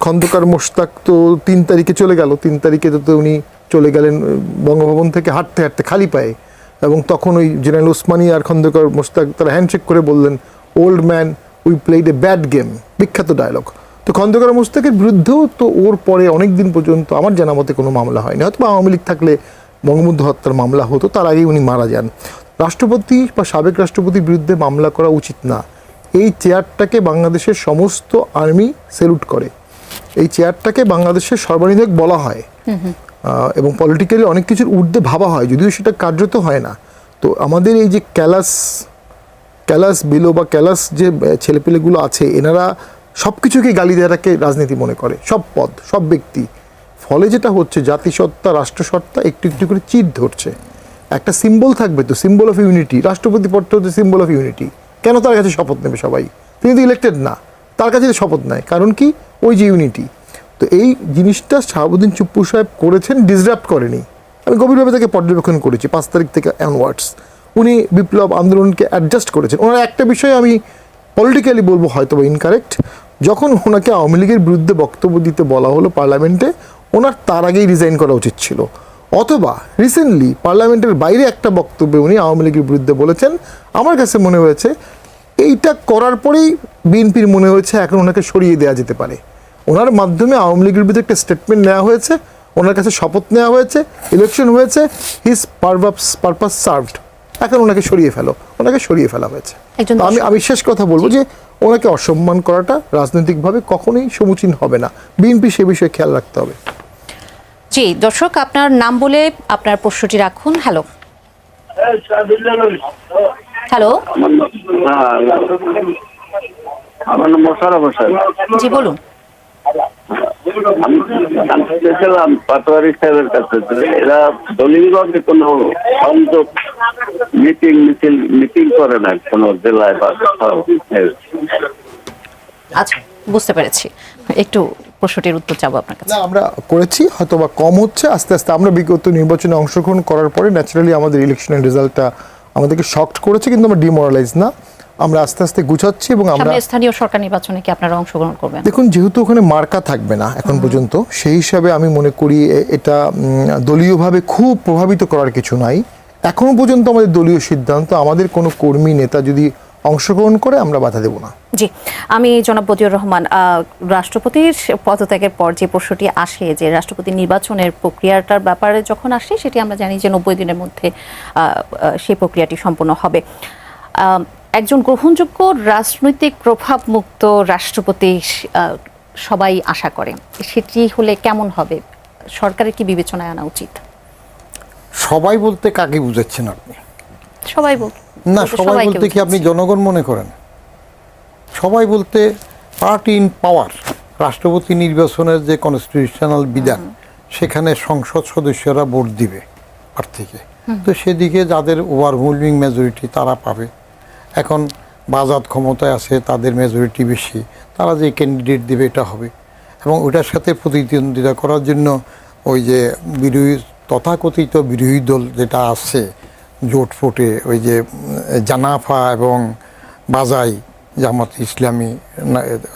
খন্দকার মোশতাক তো 3 তারিখে চলে গেল, 3 তারিখে তো উনি চলে গেলেন বঙ্গভবন থেকে হাঁটতে হাঁটতে খালি পায়ে, এবং তখন ওই জেনারেল ওসমানী আর খন্দকার মোশতাক তারা হ্যান্ডশেক করে বললেন old man we played a bad game, বিখ্যাত ডায়লগ। তো খন্দকার মোশতাকের বিরুদ্ধেও তো ওর পরে অনেক দিন পর্যন্ত আমার জানা মতে কোনো মামলা হয়নি, হয়তো আওয়ামী লীগ থাকলে বঙ্গবন্ধু হত্যার মামলা হতো, তার আগেই উনি মারা যান। রাষ্ট্রপতি বা সাবেক রাষ্ট্রপতির বিরুদ্ধে মামলা করা উচিত না। এই চেয়ারটাকে বাংলাদেশের সমস্ত আর্মি স্যালুট করে, এই চেয়ারটাকে বাংলাদেশের সর্বাধিনায়ক বলা হয়, এবং পলিটিক্যালি অনেক কিছুর ঊর্ধ্বে ভাবা হয়, যদিও সেটা কার্যত হয় না। তো আমাদের এই যে ক্যালাস বিলো বা ক্যালাস যে ছেলেপেলেগুলো আছে, এনারা সব কিছুকে গালি দেওয়াটাকে রাজনীতি মনে করে, সব পদ, সব ব্যক্তি। ফলে যেটা হচ্ছে জাতিসত্তা, রাষ্ট্রসত্তা একটু একটু করে চিট ধরছে। একটা সিম্বল থাকবে তো, সিম্বল অফ ইউনিটি, রাষ্ট্রপতি পদটা হচ্ছে সিম্বল অফ ইউনিটি। কেন তার কাছে শপথ নেবে সবাই? তিনি তো ইলেক্টেড না, তার কাছে শপথ নেয়, কারণ কি? ওই যে ইউনিটি। তো এই জিনিসটা শাহাবুদ্দিন চুপ্পু সাহেব করেছেন, ডিসরাপ্ট করেনি। আমি গভীরভাবে তাকে পর্যবেক্ষণ করেছি 5 তারিখ থেকে অনওয়ার্ডস। উনি বিপ্লব আন্দোলনকে অ্যাডজাস্ট করেছেন। ওনার একটা বিষয়ে আমি পলিটিক্যালি বলবো হয়তো বা ইনকারেক্ট, যখন ওনাকে আওয়ামী লীগের বিরুদ্ধে বক্তব্য দিতে বলা হলো পার্লামেন্টে, ওনার তার আগেই রিজাইন করা উচিত ছিল। অথবা রিসেন্টলি পার্লামেন্টের বাইরে একটা বক্তব্যে উনি আওয়ামী লীগের বিরুদ্ধে বলেছেন, আমার কাছে মনে হয়েছে এইটা করার পরেই বিএনপির মনে হয়েছে এখন ওনাকে সরিয়ে দেওয়া যেতে পারে। ওনার মাধ্যমে আওয়ামী লীগের বিরুদ্ধে একটা স্টেটমেন্ট নেওয়া হয়েছে, ওনার কাছে শপথ নেওয়া হয়েছে, ইলেকশন হয়েছে, হিজ পারপাস সার্ভড, এখন ওনাকে সরিয়ে ফেলা হয়েছে। আমি শেষ কথা বলবো যে ওনাকে অসম্মান করাটা রাজনৈতিকভাবে কখনোই সমীচীন হবে না। বিএনপি সে বিষয়ে খেয়াল রাখতে হবে। জি দর্শক, আপনার নাম বলে আপনার প্রশ্নটি রাখুন। হ্যালো, আমার নাম মোশাররফ হোসেন। জি বলুন। আমি জানতে চাইলাম পাটোয়ারি সাহেবের কাছে যে এরা দলীয়ভাবে কোনো সংযোগ মিটিং করে না কোনো জেলায় বা কোথাও। আচ্ছা, বুঝতে পেরেছি। একটু প্রশ্নটির উত্তর চাবো আপনার কাছে। না, আমরা করেছি, হয়তো বা কম হচ্ছে আস্তে আস্তে। আমরা বিগত নির্বাচনে অংশগ্রহণ করার পরে ন্যাচারালি আমাদের ইলেকশনের রেজাল্টটা আমাদেরকে শকড করেছে, কিন্তু আমরা ডিমোরালাইজ না, আমরা আস্তে আস্তে গুছাচ্ছি। এবং আমরা সামনে স্থানীয় সরকার নির্বাচনে কি আপনারা অংশগ্রহণ করবেন? দেখুন, যেহেতু ওখানে মার্কা থাকবে না এখন পর্যন্ত, সেই হিসাবে আমি মনে করি এটা দলীয়ভাবে খুব প্রভাবিত করার কিছু নাই। এখনো পর্যন্ত আমাদের দলীয় সিদ্ধান্ত, আমাদের কোনো কর্মী নেতা যদি অংশগ্রহণ করে আমরা বাধা দেব না। জি, আমি জনাব বদিউর রহমান, রাষ্ট্রপতির পদত্যাগের পর যে প্রশ্নটি আসে যে রাষ্ট্রপতি নির্বাচনের প্রক্রিয়াটার ব্যাপারে যখন আসে, সেটি আমরা জানি যে 90 দিনের মধ্যে সেই প্রক্রিয়াটি সম্পন্ন হবে। একজন গ্রহণযোগ্য রাজনৈতিক প্রভাবমুক্ত রাষ্ট্রপতি সবাই আশা করে, সেটি হলে কেমন হবে? সরকারের কি বিবেচনায় আনা উচিত? সবাই বলতে কাকে বুঝাচ্ছেন আপনি? সবাই না, সবাই বলতে কি আপনি জনগণ মনে করেন? সবাই বলতে পার্টি ইন পাওয়ার, রাষ্ট্রপতি নির্বাচনের যে কনস্টিটিউশনাল বিধান, সেখানে সংসদ সদস্যরা ভোট দিবে প্রার্থীকে, তো সেদিকে যাদের ওভারওয়েলমিং মেজরিটি তারা পাবে। এখন বাজাত ক্ষমতায় আছে, তাদের মেজরিটি বেশি, তারা যে ক্যান্ডিডেট দেবে এটা হবে। এবং ওটার সাথে প্রতিদ্বন্দ্বিতা করার জন্য ওই যে তথাকথিত বিরোধী দল যেটা আছে জোট ফোটে, ওই যে জানাফা এবং বাজাই, জামাত ইসলামী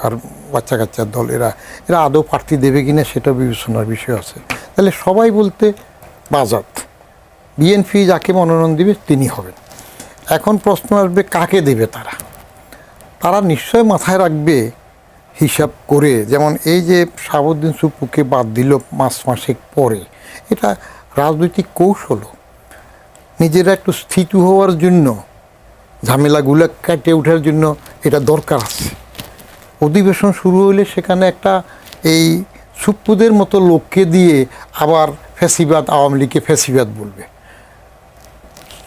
আর বাচ্চা কাচ্চার দল, এরা আদৌ প্রার্থী দেবে কিনা সেটা বিবেচনার বিষয় আছে। তাহলে সবাই বলতে বাজাত, বিএনপি যাকে মনোনয়ন দিবে তিনি হবেন। এখন প্রশ্ন আসবে কাকে দেবে তারা নিশ্চয় মাথায় রাখবে হিসাব করে। যেমন এই যে শাহাবুদ্দিন সুপ্পুকে বাদ দিল 5 মাসের পরে, এটা রাজনৈতিক কৌশল, নিজেরা একটু স্থিত হওয়ার জন্য, ঝামেলাগুলো কাটে ওঠার জন্য এটা দরকার আছে। অধিবেশন শুরু হলে সেখানে একটা এই সুপ্পুদের মতো লোককে দিয়ে আবার ফ্যাসিবাদ, আওয়ামী লীগকে ফ্যাসিবাদ বলবে।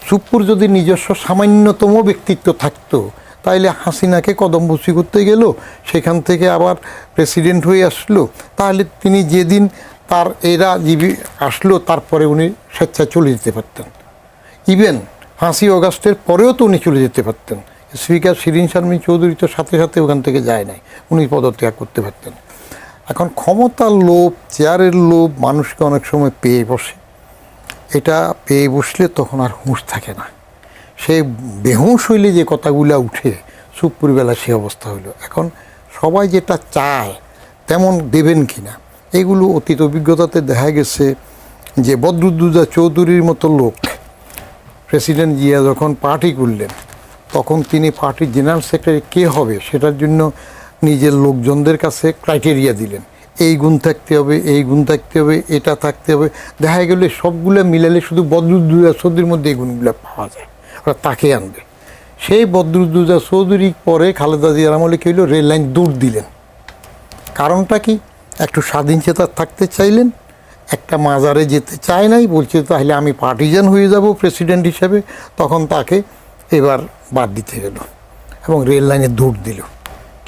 সুপ্পুর যদি নিজস্ব সামান্যতম ব্যক্তিত্ব থাকতো, তাইলে হাসিনাকে কদমবুসি করতে গেল, সেখান থেকে আবার প্রেসিডেন্ট হয়ে আসলো, তাহলে তিনি যেদিন তার এরা আসলো তারপরে উনি স্বেচ্ছায় চলে যেতে পারতেন। ইভেন 5ই অগাস্টের পরেও তো উনি চলে যেতে পারতেন। স্পিকার শিরিন শারমিন চৌধুরী তো সাথে সাথে ওখান থেকে যায় নাই, উনি পদত্যাগ করতে পারতেন। এখন ক্ষমতার লোভ, চেয়ারের লোভ মানুষকে অনেক সময় পেয়ে বসে। এটা পেয়ে বসলে তখন আর হুঁশ থাকে না, সে বেহুঁশ হইলে যে কথাগুলো উঠে, সুপুরবেলা সে অবস্থা হলো। এখন সবাই যেটা চায় তেমন দেবেন কি না, এগুলো অতীত অভিজ্ঞতাতে দেখা গেছে যে বদরুদ্দোজা চৌধুরীর মতো লোক প্রেসিডেন্ট জিয়া যখন পার্টি করলেন, তখন তিনি পার্টির জেনারেল সেক্রেটারি কে হবে সেটার জন্য নিজের লোকজনদের কাছে ক্রাইটেরিয়া দিলেন, এই গুণ থাকতে হবে, এই গুণ থাকতে হবে, এটা থাকতে হবে। দেখা গেলে সবগুলো মিলালে শুধু বদরুদ্দোজা চৌধুরীর মধ্যে এই গুণগুলো পাওয়া যায়, ওরা তাকে আনবে। সেই বদরুদ্দোজা চৌধুরী পরে খালেদা জিয়ার আমলে কী হলো, রেল লাইন দূর দিলেন। কারণটা কি? একটু স্বাধীনচেতা থাকতে চাইলেন, একটা মাজারে যেতে চায় নাই, বলছে তাহলে আমি পার্টিজান হয়ে যাব প্রেসিডেন্ট হিসেবে, তখন তাকে এবার বাদ দিতে গেল এবং রেল লাইনে দৌড় দিল।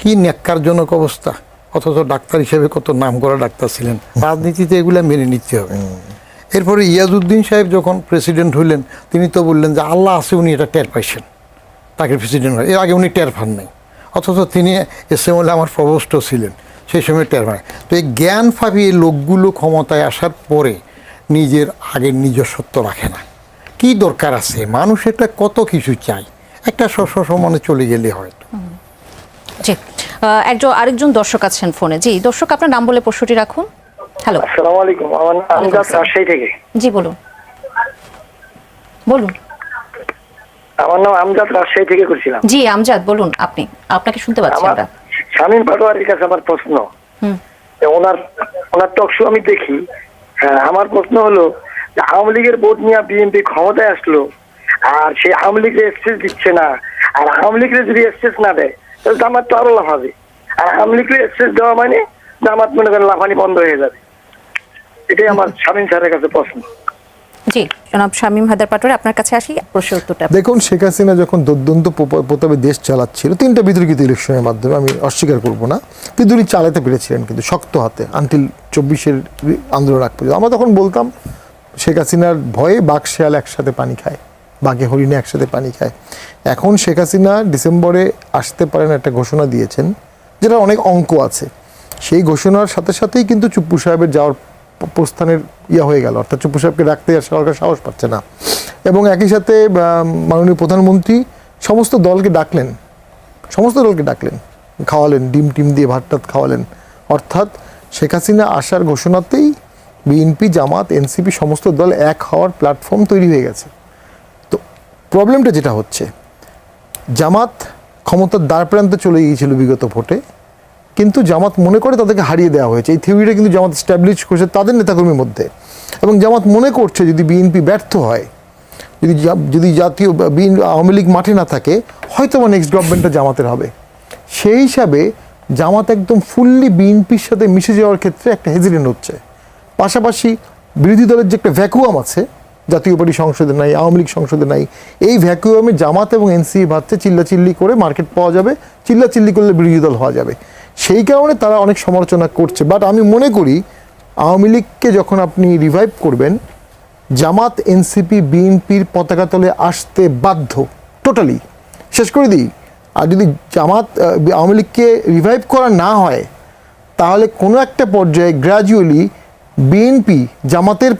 কি ন্যাক্কারজনক অবস্থা! অথচ ডাক্তার হিসেবে কত নাম করা ডাক্তার ছিলেন। রাজনীতিতে এগুলো মেনে নিতে হবে। এরপরে ইয়াজউদ্দিন সাহেব যখন প্রেসিডেন্ট হইলেন, তিনি তো বললেন যে আল্লাহ আছে, উনি এটা টের পাইছেন, তাকে প্রেসিডেন্ট হয়। এর আগে উনি টের পান নাই, অথচ তিনি এসএমএলে আমার প্রভোস্ট ছিলেন, সেই সময় টের পায়। তো এই জ্ঞান ফাঁপিয়ে লোকগুলো ক্ষমতায় আসার পরে নিজের আগের নিজস্বত্ব রাখে না। কি দরকার আছে? মানুষ এটা কত কিছু চাই, একটা সমানে চলে গেলে হয়তো। জি, আরেকজন দর্শক আছেন ফোনে। জি দর্শক, আপনার নাম বলে প্রশ্নটি রাখুন। হ্যালো, আসসালামু আলাইকুম। আমার নাম আমজাদ, রাজশাহী থেকে। জি বলুন। আমার নাম আমজাদ, রাজশাহী থেকে করছিলাম। জি আমজাদ বলুন, আপনাকে শুনতে পাচ্ছি আমরা। শামীম পাটোয়ারির কাছে আমার প্রশ্ন, ওনার টক শো আমি দেখি। আমার প্রশ্ন হলো যে আওয়ামী লীগের ভোট নিয়ে বিএনপি ক্ষমতায় আসলো, আর সেই আওয়ামী লীগের এক্সেস দিচ্ছে না, আর আওয়ামী লীগের যদি এক্সেস না দেয় তাহলে জামাত তো আরো লাফাবে, আর আওয়ামী লীগের এক্সেস দেওয়া মানে জামাত মনে করেন লাফানি বন্ধ হয়ে যাবে। এটাই আমার শামীম স্যারের কাছে প্রশ্ন। জি, জনাব শামীম হায়দার পাটোয়ারি, আপনার কাছে আসি প্রশ্নের উত্তরটা। দেখুন, শেখ হাসিনা যখন দুর্দান্ত প্রতাপে দেশ চালাচ্ছিল 3টা বিতর্কিত ইলেকশনের মাধ্যমে, আমি অস্বীকার করব না, কিন্তু উনি চালাতে পেরেছিলেন কিন্তু শক্ত হাতে আনটিল 24-এর আন্দোলন আগ পর্যন্ত। আমরা তখন বলতাম শেখ হাসিনার ভয়ে বাঘ শেয়াল একসাথে পানি খায়, বাঘে হরিণে একসাথে পানি খায়। এখন শেখ হাসিনা ডিসেম্বরে আসতে পারেন একটা ঘোষণা দিয়েছেন, যেটা অনেক অঙ্ক আছে। সেই ঘোষণার সাথে সাথেই কিন্তু চুপ্পু সাহেবের যাওয়ার প্রস্থানের হয়ে গেল, অর্থাৎ চুপ্পু সাহেবকে রাখতে আর সরকার সাহস পাচ্ছে না। এবং একই সাথে মাননীয় প্রধানমন্ত্রী সমস্ত দলকে ডাকলেন, খাওয়ালেন, ডিম টিম দিয়ে ভাত টাত খাওয়ালেন। অর্থাৎ শেখ হাসিনা আসার ঘোষণাতেই বিএনপি, জামাত, এনসিপি সমস্ত দল এক হওয়ার প্ল্যাটফর্ম তৈরি হয়ে গেছে। তো প্রবলেমটা যেটা হচ্ছে, জামাত ক্ষমতার দ্বার প্রান্তে চলে গিয়েছিল বিগত ভোটে, কিন্তু জামাত মনে করে তাদেরকে হারিয়ে দেওয়া হয়েছে। এই থিওরিটা কিন্তু জামাত স্ট্যাবলিশ করেছে তাদের নেতাকর্মীর মধ্যে। এবং জামাত মনে করছে যদি বিএনপি ব্যর্থ হয়, যদি জাতীয় আওয়ামী লীগ মাঠে না থাকে, হয়তো বা নেক্সট গভর্নমেন্টটা জামাতের হবে। সেই হিসাবে জামাত একদম ফুললি বিএনপির সাথে মিশে যাওয়ার ক্ষেত্রে একটা হেজিটেন্ট হচ্ছে। পাশাপাশি বিরোধী দলের যে একটা ভ্যাকুয়াম আছে, জাতীয় পার্টি সংসদে নাই, আওয়ামী লীগ সংসদে নাই, এই ভ্যাকুয়ামে জামাত এবং এনসিপি ভাবছে চিল্লাচিল্লি করে মার্কেট পাওয়া যাবে, চিল্লাচিল্লি করলে বিরোধী দল হওয়া যাবে। সেই কারণে তারা অনেক সমালোচনা করছে। বাট আমি মনে করি আওয়ামী লীগকে যখন আপনি রিভাইভ করবেন, জামাত, এনসিপি, বিএনপির পতাকা তলে আসতে বাধ্য, টোটালি। শেষ করে দিই, আর যদি জামাত আওয়ামী লীগকে রিভাইভ করা না হয়, তাহলে কোনো একটা পর্যায়ে গ্র্যাজুয়ালি বিএনপি জামাতের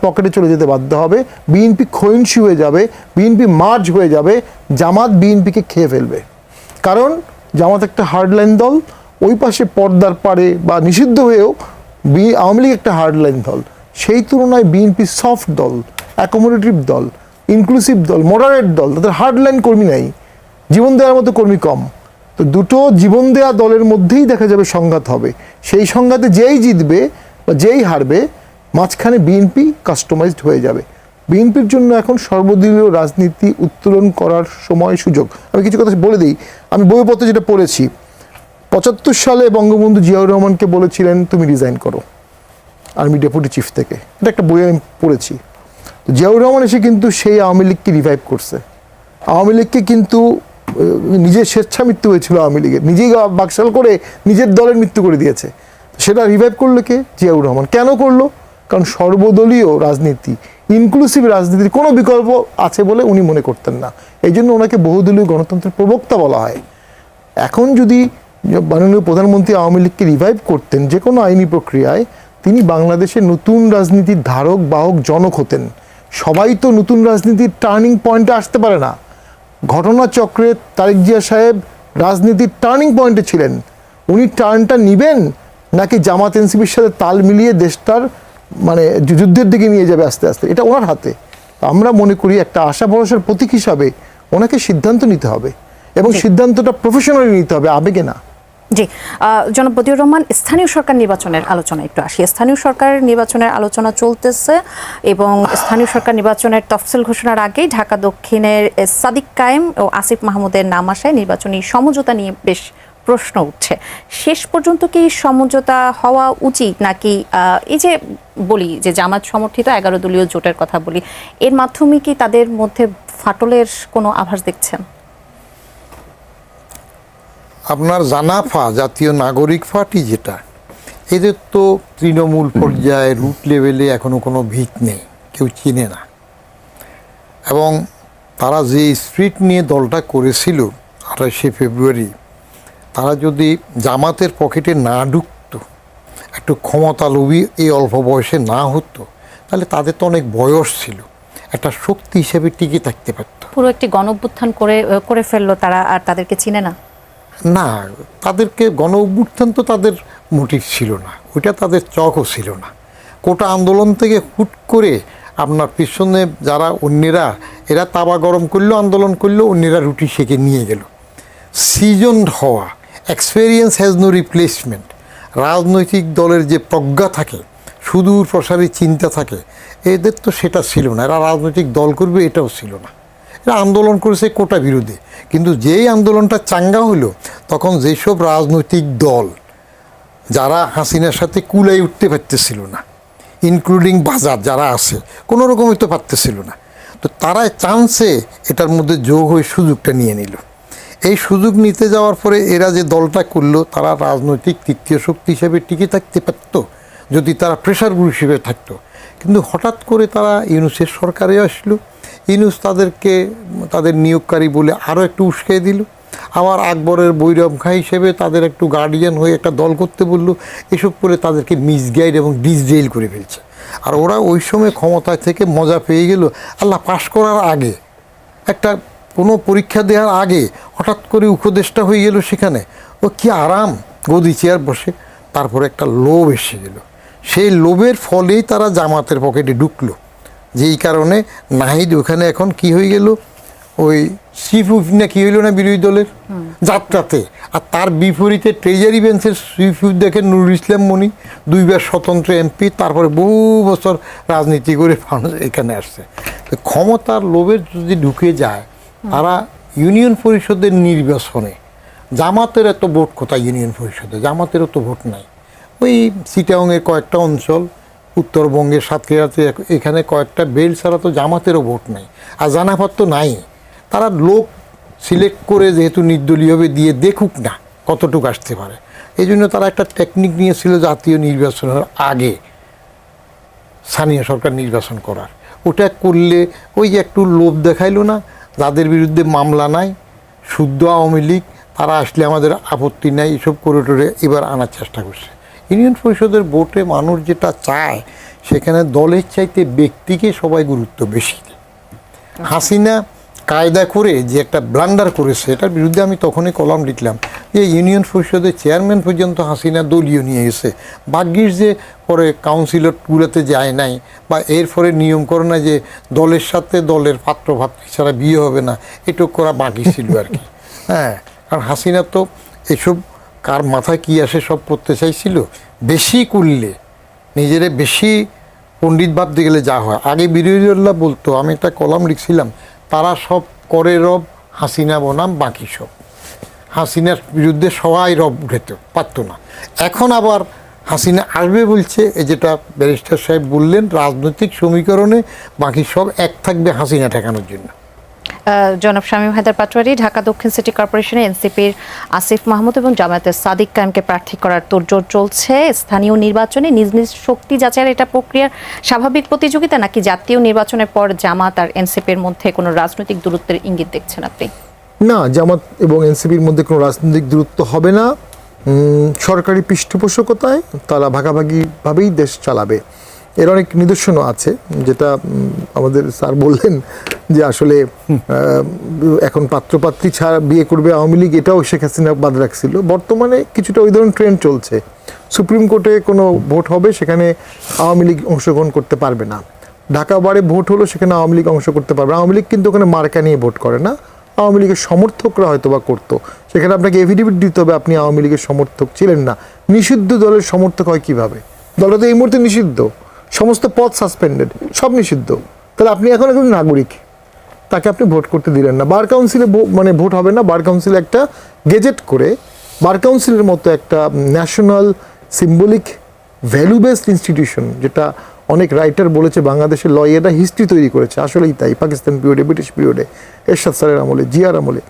পকেটে চলে যেতে বাধ্য হবে, বিএনপি ক্ষয়িষ্ণু হয়ে যাবে, বিএনপি মার্জ হয়ে যাবে, জামাত বিএনপিকে খেয়ে ফেলবে। কারণ জামাত একটা হার্ডলাইন দল, ওই পাশে পর্দার পারে বা নিষিদ্ধ হয়েও আওয়ামী লীগ একটা হার্ডলাইন দল। সেই তুলনায় বিএনপি সফট দল, অ্যাকোমোডেটিভ দল, ইনক্লুসিভ দল, মডারেট দল, তাদের হার্ডলাইন কর্মী নাই, জীবন দেওয়ার মতো কর্মী কম। তো দুটো জীবন দেওয়া দলের মধ্যেই দেখা যাবে সংঘাত হবে। সেই সংঘাতে যেই জিতবে বা যেই হারবে, মাঝখানে বিএনপি কাস্টমাইজড হয়ে যাবে। বিএনপির জন্য এখন সর্বদলীয় রাজনীতি উত্তোলন করার সময়, সুযোগ। আমি কিছু কথা বলে দিই, আমি বইপত্রে যেটা পড়েছি, 75 সালে বঙ্গবন্ধু জিয়াউর রহমানকে বলেছিলেন তুমি রিজাইন করো আর্মি ডেপুটি চিফ থেকে, এটা একটা বই আমি পড়েছি। জিয়াউর রহমান এসে কিন্তু সেই আওয়ামী লীগকে রিভাইভ করছে। আওয়ামী লীগকে কিন্তু নিজের স্বেচ্ছা মৃত্যু হয়েছিল আওয়ামী লীগের, নিজেই বাকশাল করে নিজের দলের মৃত্যু করে দিয়েছে। সেটা রিভাইভ করলো কে? জিয়াউর রহমান। কেন করলো? কারণ সর্বদলীয় রাজনীতি, ইনক্লুসিভ রাজনীতির কোনো বিকল্প আছে বলে উনি মনে করতেন না। এই জন্য ওনাকে বহুদলীয় গণতন্ত্রের প্রবক্তা বলা হয়। এখন যদি মাননীয় প্রধানমন্ত্রী আওয়ামী লীগকে রিভাইভ করতেন যে কোনো আইনি প্রক্রিয়ায়, তিনি বাংলাদেশের নতুন রাজনীতির ধারক বাহক জনক হতেন। সবাই তো নতুন রাজনীতির টার্নিং পয়েন্টে আসতে পারে না। ঘটনাচক্রে তারেক জিয়া সাহেব রাজনীতির টার্নিং পয়েন্টে ছিলেন। উনি টার্নটা নিবেন নাকি জামাত এনসিপির সাথে তাল মিলিয়ে দেশটার যুদ্ধের দিকে নিয়ে যাবে আস্তে আস্তে, এটা ওনার হাতে। আমরা মনে করি একটা আশা ভরসার প্রতীক হিসাবে ওনাকে সিদ্ধান্ত নিতে হবে, এবং সিদ্ধান্তটা প্রফেশনালি নিতে হবে, আবেগে না। জি, জনাব বদিউর রহমান, স্থানীয় সরকার নির্বাচনের আলোচনা একটু আসি। স্থানীয় সরকার নির্বাচনের আলোচনা চলতেছে এবং স্থানীয় সরকার নির্বাচনের তফসিল ঘোষণার আগেই ঢাকা দক্ষিণের সাদিক কায়েম ও আসিফ মাহমুদের নাম আসায় নির্বাচনী সমঝোতা নিয়ে বেশ প্রশ্ন উঠছে। শেষ পর্যন্ত কি সমঝোতা হওয়া উচিত, নাকি এই যে বলি যে জামাত সমর্থিত 11 দলীয় জোটের কথা বলি, এর মাধ্যমে কি তাদের মধ্যে ফাটলের কোনো আভাস দেখছেন? আপনার জানাফা জাতীয় নাগরিক পার্টি যেটা, এদের তো তৃণমূল পর্যায়ে রুট লেভেলে এখনো কোনো ভিত নেই, কেউ চিনে না। এবং তারা যে স্পিরিট নিয়ে দলটা করেছিল 28শে ফেব্রুয়ারি, তারা যদি জামাতের পকেটে না ঢুকতো, একটু ক্ষমতা লোভী এই অল্প বয়সে না হতো, তাহলে তাদের তো অনেক বয়স ছিল, একটা শক্তি হিসেবে টিকে থাকতে পারত। পুরো একটি গণঅভ্যুত্থান করে ফেললো তারা, আর তাদেরকে চিনে না। না, তাদেরকে গণ অভ্যুত্থান তো তাদের মোটিভ ছিল না, ওইটা তাদের চকও ছিল না। কোটা আন্দোলন থেকে হুট করে আপনার পিছনে যারা অন্যেরা, এরা তাবা গরম করলো, আন্দোলন করলো, অন্যেরা রুটি সেকে নিয়ে গেল। সিজন হওয়া, এক্সপেরিয়েন্স হ্যাজ নো রিপ্লেসমেন্ট। রাজনৈতিক দলের যে প্রজ্ঞা থাকে, সুদূর প্রসারী চিন্তা থাকে, এদের তো সেটা ছিল না। এরা রাজনৈতিক দল করবে এটাও ছিল না। এরা আন্দোলন করেছে কোটা বিরোধী। কিন্তু যেই আন্দোলনটা চাঙ্গা হলো, তখন যেসব রাজনৈতিক দল যারা হাসিনার সাথে কুলাই উঠতে পারতেছিল না, ইনক্লুডিং বাজার যারা আছে, কোনো রকমই তো পারতেছিল না। তো তারা চান্সে এটার মধ্যে যোগ হয়ে সুযোগটা নিয়ে নিল। এই সুযোগ নিতে যাওয়ার পরে এরা যে দলটা করলো, তারা রাজনৈতিক তৃতীয় শক্তি হিসেবে টিকে থাকতে পারত যদি তারা প্রেশার গ্রুপ হিসেবে থাকতো। কিন্তু হঠাৎ করে তারা ইউনূসের সরকারে আসলো, ইউনূস তাদেরকে তাদের নিয়োগকারী বলে আরও একটু উস্কাই দিল। আবার আকবরের বৈরম খা হিসেবে তাদের একটু গার্ডিয়ান হয়ে একটা দল করতে বললো। এসব করে তাদেরকে মিসগাইড এবং ডিসডেইল করে ফেলছে। আর ওরা ওই সময় ক্ষমতায় থেকে মজা পেয়ে গেল। আল্লাহ পাশ করার আগে, একটা কোনো পরীক্ষা দেওয়ার আগে হঠাৎ করে উপদেষ্টা হয়ে গেল সেখানে। ও কি আরাম গদি চেয়ার বসে। তারপরে একটা লোভ এসে গেল। সেই লোভের ফলেই তারা জামাতের পকেটে ঢুকলো। যেই কারণে নাহিদ ওখানে এখন কি হয়ে গেল, ওই চিফ হুইপ না কি হইল না বিরোধী দলের যাত্রাতে। আর তার বিপরীতে ট্রেজারি বেঞ্চের চিফ হুইপ দেখেন নুরুল ইসলাম মনি, 2 বার স্বতন্ত্র এমপি, তারপরে বহু বছর রাজনীতি করে এখানে আসছে। তো ক্ষমতার লোভে যদি ঢুকে যায়, তারা ইউনিয়ন পরিষদের নির্বাচনে জামাতের এত ভোট কোথায়? ইউনিয়ন পরিষদে জামাতেরও তো ভোট নাই। ওই চিটাংয়ের কয়েকটা অঞ্চল, উত্তরবঙ্গের সাতক্ষীরাতে এখানে কয়েকটা বেল্ট ছাড়া তো জামাতেরও ভোট নাই। আর জানাফাত তো নাই। তারা লোক সিলেক্ট করে যেহেতু নির্দলীয়ভাবে দিয়ে দেখুক না কতটুকু আসতে পারে, এই জন্য তারা একটা টেকনিক নিয়েছিল জাতীয় নির্বাচনের আগে স্থানীয় সরকার নির্বাচন করার। ওটা করলে ওই যে একটু লোভ দেখাইলো না, যাদের বিরুদ্ধে মামলা নাই, শুদ্ধ আওয়ামী লীগ, তারা আসলে আমাদের আপত্তি নাই, এসব করে টোরে এবার আনার চেষ্টা করছে। ইউনিয়ন পরিষদের ভোটে মানুষ যেটা চায়, সেখানে দলের চাইতে ব্যক্তিকে সবাই গুরুত্ব বেশি দেয়। হাসিনা কায়দা করে যে একটা ব্লান্ডার করেছে, এটার বিরুদ্ধে আমি তখনই কলাম লিখলাম যে ইউনিয়ন পরিষদের চেয়ারম্যান পর্যন্ত হাসিনা দলীয় নিয়ে গেছে। ভাগ্যিস যে পরে কাউন্সিলরগুলোতে যায় নাই, বা এর ফলে নিয়ম করে না যে দলের সাথে দলের পাত্র ভাতৃ ছাড়া বিয়ে হবে না, এটুক করা বাকি ছিল আর কি। হ্যাঁ, কারণ হাসিনা তো এসব কার মাথায় কী আসে সব করতে চাইছিল। বেশি করলে নিজেরে বেশি পণ্ডিত ভাবতে গেলে যা হয়। আগে বিরোধীরা বলতো, আমি একটা কলাম লিখছিলাম, তারা সব করে রব, হাসিনা বনাম বাকি সব। হাসিনার বিরুদ্ধে সবাই রব উঠাতে পারতো না। এখন আবার হাসিনা আসবে বলছে, এই যেটা ব্যারিস্টার সাহেব বললেন, রাজনৈতিক সমীকরণে বাকি সব এক থাকবে হাসিনা ঠেকানোর জন্য। জনাব শামীম হায়দার পাটোয়ারি, ঢাকা দক্ষিণ সিটি কর্পোরেশনে এনসিপির আসিফ মাহমুদ এবং জামায়াতের সাদিক কায়েমকে প্রার্থী করার তোড়জোড় চলছে। স্থানীয় নির্বাচনে নিজ নিজ শক্তি যাচাইয়ের এটা প্রক্রিয়ার স্বাভাবিক প্রতিযোগিতা, নাকি জাতীয় নির্বাচনের পর জামাত আর এনসিপির মধ্যে কোনো রাজনৈতিক দূরত্বের ইঙ্গিত দেখছেন আপনি? না, জামাত এবং এনসিপির মধ্যে কোনো রাজনৈতিক দূরত্ব হবে না। সরকারি পৃষ্ঠপোষকতায় তারা ভাগাভাগিভাবেই দেশ চালাবে। এর অনেক নিদর্শনও আছে, যেটা আমাদের স্যার বললেন যে আসলে এখন পাত্রপাত্রী ছাড়া বিয়ে করবে আওয়ামী লীগ, এটাও শেখ হাসিনা বাদ রাখছিল। বর্তমানে কিছুটা ওই ধরনের ট্রেন্ড চলছে। সুপ্রিম কোর্টে কোনো ভোট হবে, সেখানে আওয়ামী লীগ অংশগ্রহণ করতে পারবে না। ঢাকা বারে ভোট হলো, সেখানে আওয়ামী লীগ অংশ করতে পারবে। আওয়ামী লীগ কিন্তু ওখানে মার্কা নিয়ে ভোট করে না, আওয়ামী লীগের সমর্থকরা হয়তো বা করতো। সেখানে আপনাকে এফিডেভিট দিতে হবে আপনি আওয়ামী লীগের সমর্থক ছিলেন না। নিষিদ্ধ দলের সমর্থক হয় কিভাবে? দলটা তো এই মুহূর্তে নিষিদ্ধ, সমস্ত পদ সাসপেন্ডেড, সব নিষিদ্ধ। তাহলে আপনি এখন একজন নাগরিক, তাকে আপনি ভোট করতে দিলেন না। বার কাউন্সিলে মানে ভোট হবে না। বার কাউন্সিলে একটা গেজেট করে, বার কাউন্সিলের মতো একটা national symbolic value based institution, যেটা অনেক রাইটার বলেছে বাংলাদেশের লয়েরা হিস্ট্রি তৈরি করেছে, আসলেই তাই, পাকিস্তান পিরিয়ডে, ব্রিটিশ পিরিয়ডে, এরশাদ স্যারের আমলে, জিয়ার আমলে।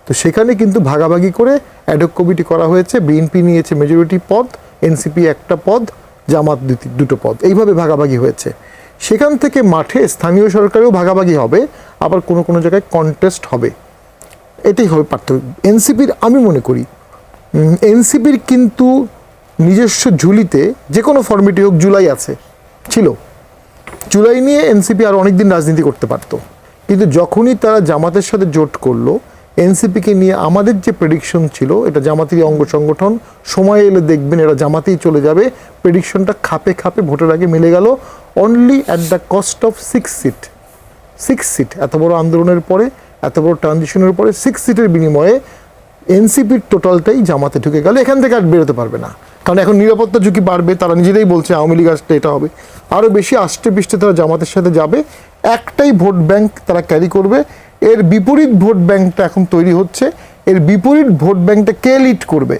তো সেখানে কিন্তু ভাগাভাগি করে অ্যাডহক কমিটি করা হয়েছে। বিএনপি নিয়েছে মেজরিটি পদ, এনসিপি একটা পদ, জামাত দুটো পদ, এইভাবে ভাগাভাগি হয়েছে। সেখান থেকে মাঠে স্থানীয় সরকারেও ভাগাভাগি হবে, আবার কোনো কোনো জায়গায় কন্টেস্ট হবে। এটাই হবে পার্থক্য। এনসিপির আমি মনে করি এনসিপির কিন্তু নিজস্ব ঝুলিতে যে কোনো ফর্মেটে হোক জুলাই ছিল। জুলাই নিয়ে এনসিপি আর অনেকদিন রাজনীতি করতে পারত, কিন্তু যখনই তারা জামাতের সাথে জোট করলো, এনসিপিকে নিয়ে আমাদের যে প্রেডিকশন ছিল, এটা জামাতেরই অঙ্গ সংগঠন, সময় এলে দেখবেন এরা জামাতেই চলে যাবে, প্রেডিকশনটা খাপে খাপে ভোটের আগে মিলে গেল। Only at the cost of 6 seat. এত বড় আন্দোলনের পরে, এত বড় ট্রানজিশনের পরে 6 সিটের বিনিময়ে এনসিপির টোটালটাই জামাতে ঢুকে গেল। এখান থেকে আর বেরোতে পারবে না, কারণ এখন নিরাপত্তা ঝুঁকি বাড়বে। তারা নিজেরাই বলছে আওয়ামী লীগ আসলে এটা হবে, আরও বেশি আষ্টে পৃষ্ঠে তারা জামাতের সাথে যাবে। একটাই ভোট ব্যাংক তারা ক্যারি করবে। এর বিপরীত ভোট ব্যাংকটা এখন তৈরি হচ্ছে। এর বিপরীত ভোট ব্যাংকটা কে লিড করবে,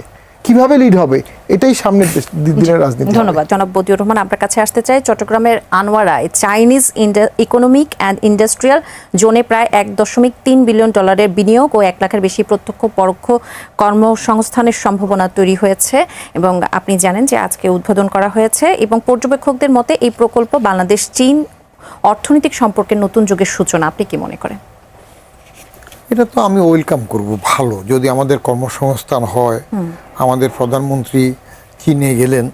কিভাবে লিড হবে, এটাই সামনের দিনের রাজনীতি হবে। ধন্যবাদ। জনাব বদিউর রহমান, আপনার কাছে আসতে চাই। চট্টগ্রামের আনোয়ারায় চাইনিজ ইকোনমিক অ্যান্ড ইন্ডাস্ট্রিয়াল জোনে প্রায় $1.3 বিলিয়ন বিনিয়োগ ও 1 লাখের বেশি প্রত্যক্ষ পরোক্ষ কর্মসংস্থানের সম্ভাবনা তৈরি হয়েছে এবং আপনি জানেন যে আজকে উদ্বোধন করা হয়েছে এবং পর্যবেক্ষকদের মতে এই প্রকল্প বাংলাদেশ চীন অর্থনৈতিক সম্পর্কের নতুন যুগের সূচনা। আপনি কি মনে করেন? এটা তো আমি ওয়েলকাম করব, ভালো যদি আমাদের কর্মসংস্থান হয়। আমাদের প্রধানমন্ত্রী চীনে গেলেন,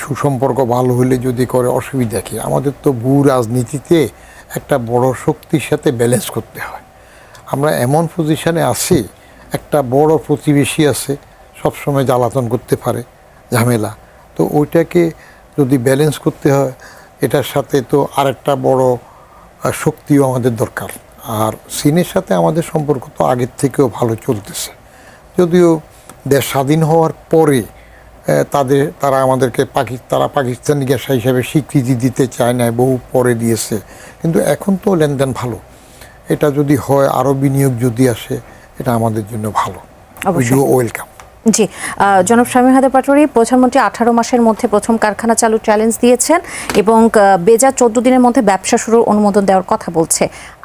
সুসম্পর্ক ভালো হলে যদি করে অসুবিধা কি? আমাদের তো ভূ রাজনীতিতে একটা বড় শক্তির সাথে ব্যালেন্স করতে হয়। আমরা এমন পজিশনে আছি, একটা বড় প্রতিবেশী আছে, সবসময় জ্বালাতন করতে পারে, ঝামেলা। তো ওইটাকে যদি ব্যালেন্স করতে হয়, এটার সাথে তো আরেকটা বড় শক্তিও আমাদের দরকার। আর চীনের সাথে আমাদের সম্পর্ক তো আগের থেকেও ভালো চলতেছে, যদিও দেশ স্বাধীন হওয়ার পরে তারা আমাদেরকে পাকিস্তানি গ্যাসা হিসাবে স্বীকৃতি দিতে চায় না, বহু পরে দিয়েছে, কিন্তু এখন তো লেনদেন ভালো। এটা যদি হয়, আরও বিনিয়োগ যদি আসে, এটা আমাদের জন্য ভালো, ওয়েলকাম। জি, জনাব শামীম হায়দার পাটোয়ারী, প্রধানমন্ত্রী 18 মাসের মধ্যে প্রথম কারখানা চালু চ্যালেঞ্জ দিয়েছেন এবং বেজা 14 দিনের মধ্যে ব্যবসা শুরুর অনুমোদন দেওয়ার কথা বলছে।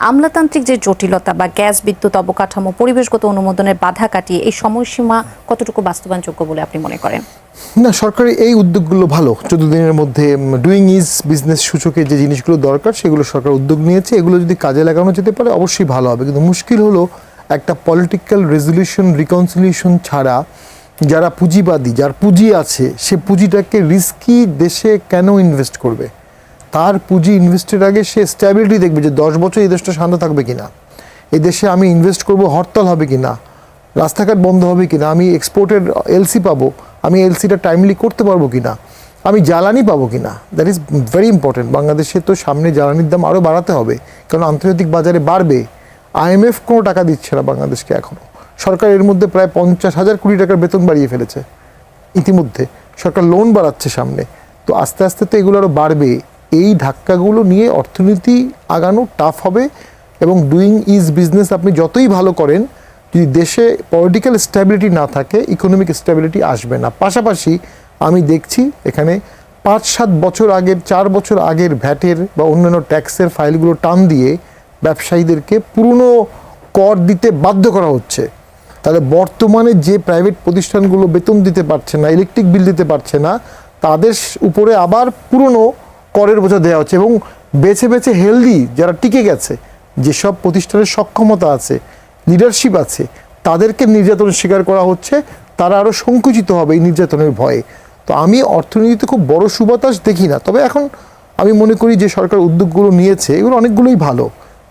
আমলাতান্ত্রিক যে জটিলতা বা গ্যাস, বিদ্যুৎ, অবকাঠামো, পরিবেশগত অনুমোদনের বাধা কাটিয়ে এই সময়সীমা কতটুকু বাস্তবায়নযোগ্য বলে আপনি মনে করেন? না, সরকারি এই উদ্যোগগুলো ভালো। 14 দিনের মধ্যে ডুইং ইজ বিজনেস সূচকে যে জিনিসগুলো দরকার সেগুলো সরকার উদ্যোগ নিয়েছে, এগুলো যদি কাজে লাগানো যেতে পারে অবশ্যই ভালো হবে। কিন্তু মুশকিল হলো একটা পলিটিক্যাল রেজলিউশন, রিকনসিলিয়েশন ছাড়া যারা পুঁজিবাদী, যার পুঁজি আছে, সে পুঁজিটাকে রিস্কি দেশে কেন ইনভেস্ট করবে? তার পুঁজি ইনভেস্টের আগে সে স্ট্যাবিলিটি দেখবে যে 10 বছর এই দেশটা শান্ত থাকবে কিনা, এই দেশে আমি ইনভেস্ট করব, হরতাল হবে কিনা, রাস্তাঘাট বন্ধ হবে কিনা, আমি এক্সপোর্টের এলসি পাবো, আমি এলসিটা টাইমলি করতে পারবো কিনা, আমি জ্বালানি পাবো কিনা। That is very important. বাংলাদেশে তো সামনে জ্বালানির দাম আরও বাড়াতে হবে, কারণ আন্তর্জাতিক বাজারে বাড়বে। IMF কোনো টাকা দিচ্ছে না বাংলাদেশকে এখনও। সরকার এর মধ্যে প্রায় 50,000 কোটি টাকার বেতন বাড়িয়ে ফেলেছে ইতিমধ্যে, সরকার লোন বাড়াচ্ছে সামনে। তো আস্তে আস্তে তো এগুলো আরও বাড়বে। এই ধাক্কাগুলো নিয়ে অর্থনীতি আগানো টাফ হবে এবং ডুইং ইজ বিজনেস আপনি যতই ভালো করেন, যদি দেশে পলিটিক্যাল স্ট্যাবিলিটি না থাকে, ইকোনমিক স্ট্যাবিলিটি আসবে না। পাশাপাশি আমি দেখছি এখানে 5-7 বছর আগের, 4 বছর আগের ভ্যাটের বা অন্যান্য ট্যাক্সের ফাইলগুলো টান দিয়ে ব্যবসায়ীদেরকে পুরনো কর দিতে বাধ্য করা হচ্ছে। তাহলে বর্তমানে যে প্রাইভেট প্রতিষ্ঠানগুলো বেতন দিতে পারছে না, ইলেকট্রিক বিল দিতে পারছে না, তাদের উপরে আবার পুরনো করের বোঝা দেওয়া হচ্ছে। এবং বেছে বেছে হেলদি যারা টিকে গেছে, যেসব প্রতিষ্ঠানের সক্ষমতা আছে, লিডারশিপ আছে, তাদেরকে নির্যাতনের শিকার করা হচ্ছে। তারা আরও সংকুচিত হবে এই নির্যাতনের ভয়ে। তো আমি অর্থনীতিতে খুব বড় সুবাতাস দেখি না। তবে এখন আমি মনে করি যে সরকার উদ্যোগগুলো নিয়েছে এগুলো অনেকগুলোই ভালো।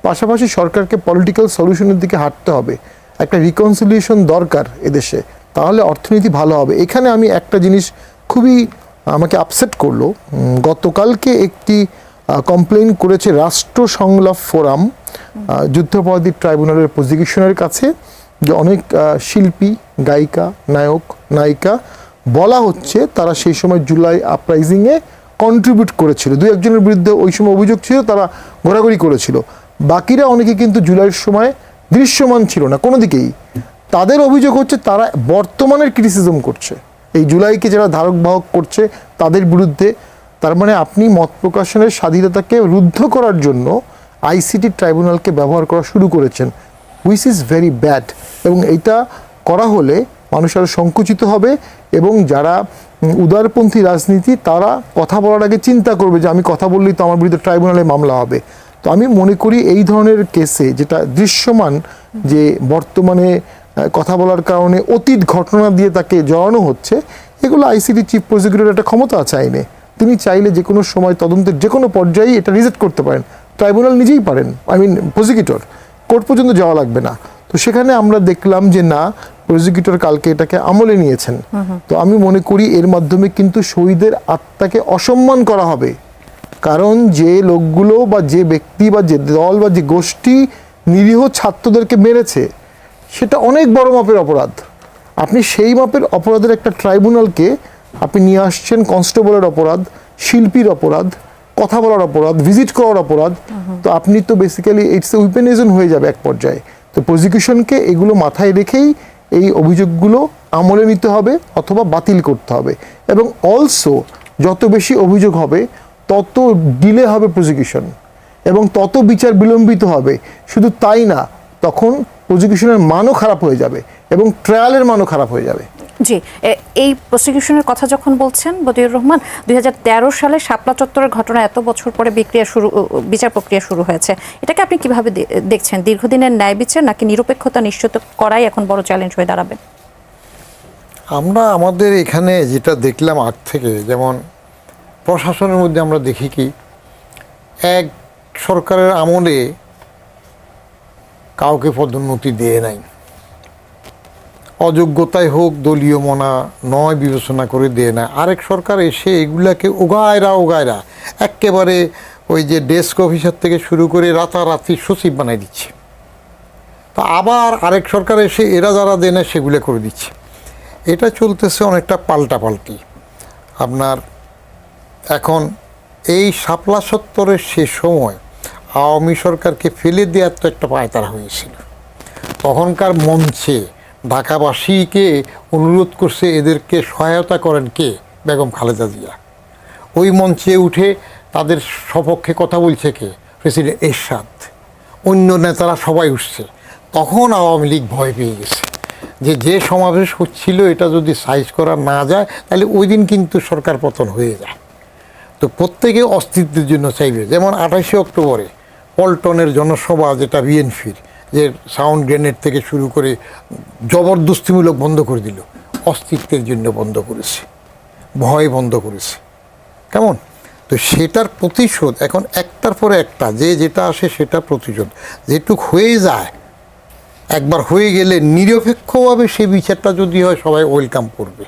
পাশাপাশি সরকারকে পলিটিক্যাল সলিউশনের দিকে হাঁটতে হবে, একটা রিকনসিলিয়েশন দরকার এদেশে, তাহলে অর্থনীতি ভালো হবে। এখানে আমি একটা জিনিস খুবই আমাকে আপসেট করলো, গতকালকে একটি কমপ্লেইন করেছে রাষ্ট্র সংলাপ ফোরাম যুদ্ধাপরাধী ট্রাইব্যুনালের প্রসিকিউশনের কাছে, যে অনেক শিল্পী, গায়িকা, নায়ক, নায়িকা বলা হচ্ছে তারা সেই সময় জুলাই আপরাইজিংয়ে কন্ট্রিবিউট করেছিল। 2-1 বিরুদ্ধে ওই সময় অভিযোগ ছিল, তারা ঘোরাঘুরি করেছিল। বাকিরা অনেকে কিন্তু জুলাইয়ের সময় দৃশ্যমান ছিল না কোনো দিকেই। তাদের অভিযোগ হচ্ছে তারা বর্তমানের ক্রিটিসিজম করছে, এই জুলাইকে যারা ধারক বাহক করছে তাদের বিরুদ্ধে। তার মানে আপনি মত প্রকাশনের স্বাধীনতাকে রুদ্ধ করার জন্য আইসিটি ট্রাইব্যুনালকে ব্যবহার করা শুরু করেছেন, হুইচ ইজ ভেরি ব্যাড। এবং এইটা করা হলে মানুষ আরও সংকুচিত হবে এবং যারা উদারপন্থী রাজনীতি, তারা কথা বলার আগে চিন্তা করবে যে আমি কথা বললেই তো আমার বিরুদ্ধে ট্রাইব্যুনালে মামলা হবে। তো আমি মনে করি এই ধরনের কেসে যেটা দৃশ্যমান, যে বর্তমানে কথা বলার কারণে অতীত ঘটনা দিয়ে তাকে জড়ানো হচ্ছে, এগুলো আইসিটি চিফ প্রসিকিউটর একটা ক্ষমতা আছে আইনে, তিনি চাইলে যে কোনো সময় তদন্তের যে কোনো পর্যায়ে এটা রিজেক্ট করতে পারেন। ট্রাইব্যুনাল নিজেই পারেন, প্রসিকিউটর, কোর্ট পর্যন্ত যাওয়া লাগবে না। তো সেখানে আমরা দেখলাম যে না, প্রসিকিউটর কালকে এটাকে আমলে নিয়েছেন। তো আমি মনে করি এর মাধ্যমে কিন্তু শহীদের আত্মাকে অসম্মান করা হবে। কারণ যে লোকগুলো বা যে ব্যক্তি বা যে দল বা যে গোষ্ঠী নিরীহ ছাত্রদেরকে মেরেছে, সেটা অনেক বড় মাপের অপরাধ। আপনি সেই মাপের অপরাধের একটা ট্রাইব্যুনালকে আপনি নিয়ে আসছেন, কনস্টেবলের অপরাধ, শিল্পীর অপরাধ, কথা বলার অপরাধ, ভিজিট করার অপরাধ। তো আপনি তো বেসিক্যালি ইটস এ উইপেনিজম হয়ে যাবে এক পর্যায়ে। তো প্রসিকিউশনকে এগুলো মাথায় রেখেই এই অভিযোগগুলো আমলে নিতে হবে অথবা বাতিল করতে হবে। এবং অলসো যত বেশি অভিযোগ হবে তত ডিলে হবে প্রসিকিউশন এবং তত বিচার বিলম্বিত হবে। শুধু তাই না, তখন প্রসিকিউশনের মানও খারাপ হয়ে যাবে এবং ট্রায়ালের মানও খারাপ হয়ে যাবে। জি, এই প্রসিকিউশনের কথা যখন বলছেন বদিউর রহমান, 2013 সালে শাপলা চত্বরের ঘটনা এত বছর পরে বিচার প্রক্রিয়া শুরু হয়েছে, এটাকে আপনি কিভাবে দেখছেন? দীর্ঘদিনের ন্যায় বিচার নাকি নিরপেক্ষতা নিশ্চিত করাই এখন বড় চ্যালেঞ্জ হয়ে দাঁড়াবে? আমরা আমাদের এখানে যেটা দেখলাম আগ থেকে, যেমন প্রশাসনের মধ্যে আমরা দেখি কি এক সরকারের আমলে কাউকে পদোন্নতি দেয় নাই, অযোগ্যতায় হোক দলীয় মনা নয় বিবেচনা করে দেয় না। আরেক সরকার এসে এগুলাকে ওগায়রা একেবারে ওই যে ডেস্ক অফিসার থেকে শুরু করে রাতারাতি সচিব বানাই দিচ্ছে। তা আবার আরেক সরকার এসে এরা যারা দেয় না সেগুলো করে দিচ্ছে। এটা চলতেছে অনেকটা পাল্টাপাল্টি। আপনার এখন এই শাপলা চত্বরের সে সময় আওয়ামী সরকারকে ফেলে দেওয়ার তো একটা পায়তারা হয়েছিল। তখনকার মঞ্চে ঢাকাবাসীকে অনুরোধ করছে এদেরকে সহায়তা করেন কে? বেগম খালেদা জিয়া। ওই মঞ্চে উঠে তাদের সপক্ষে কথা বলছে কে? প্রেসিডেন্ট এরশাদ। অন্য নেতারা সবাই উঠছে। তখন আওয়ামী লীগ ভয় পেয়ে গেছে যে সমাবেশ হচ্ছিল এটা যদি সাইজ করা না যায় তাহলে ওই দিন কিন্তু সরকার পতন হয়ে যায়। তো প্রত্যেকে অস্তিত্বের জন্য চাইবে। যেমন 28শে অক্টোবরে পল্টনের জনসভা, যেটা বিএনপির, যে সাউন্ড গ্রেনেড থেকে শুরু করে জবরদস্তিমূলক বন্ধ করে দিল, অস্তিত্বের জন্য বন্ধ করেছে, ভয় বন্ধ করেছে। কেমন? তো সেটার প্রতিশোধ এখন একটার পরে একটা, যেটা আসে সেটা প্রতিশোধ যেটুক হয়ে যায়। একবার হয়ে গেলে নিরপেক্ষভাবে সেই বিচারটা যদি হয় সবাই ওয়েলকাম করবে,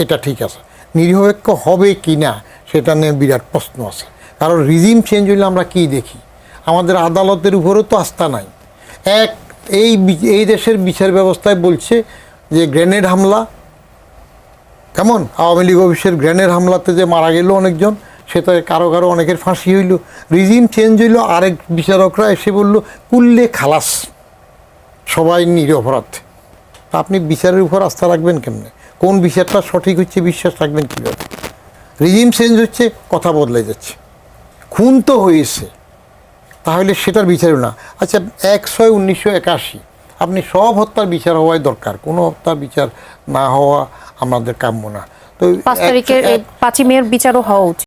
এটা ঠিক আছে। নিরপেক্ষ হবে কি না সেটা নিয়ে বিরাট প্রশ্ন আছে। কারণ রিজিম চেঞ্জ হলে আমরা কী দেখি? আমাদের আদালতের উপরেও তো আস্থা নাই। এই দেশের বিচার ব্যবস্থায় বলছে যে গ্রেনেড হামলা, কেমন আওয়ামী লীগ অফিসের গ্রেনেড হামলাতে যে মারা গেল অনেকজন, সেটা কারো অনেকের ফাঁসি হইল। রিজিম চেঞ্জ হইল, আরেক বিচারকরা এসে বলল কুল্লে খালাস, সবাই নিরপরাধ। আপনি বিচারের উপর আস্থা রাখবেন কেমনে? কোন বিচারটা সঠিক হচ্ছে বিশ্বাস রাখবেন কীভাবে? রিজিম চেঞ্জ হচ্ছে, কথা বদলে যাচ্ছে। খুন তো হয়েছে, তাহলে সেটার বিচারও না। আচ্ছা, 1/6/1981 আপনি সব হত্যার বিচার হওয়াই দরকার, কোনো হত্যার বিচার না হওয়া আমাদের কাম্য না। তো 5 তারিখের 5ই মের বিচারও হওয়া উচিত।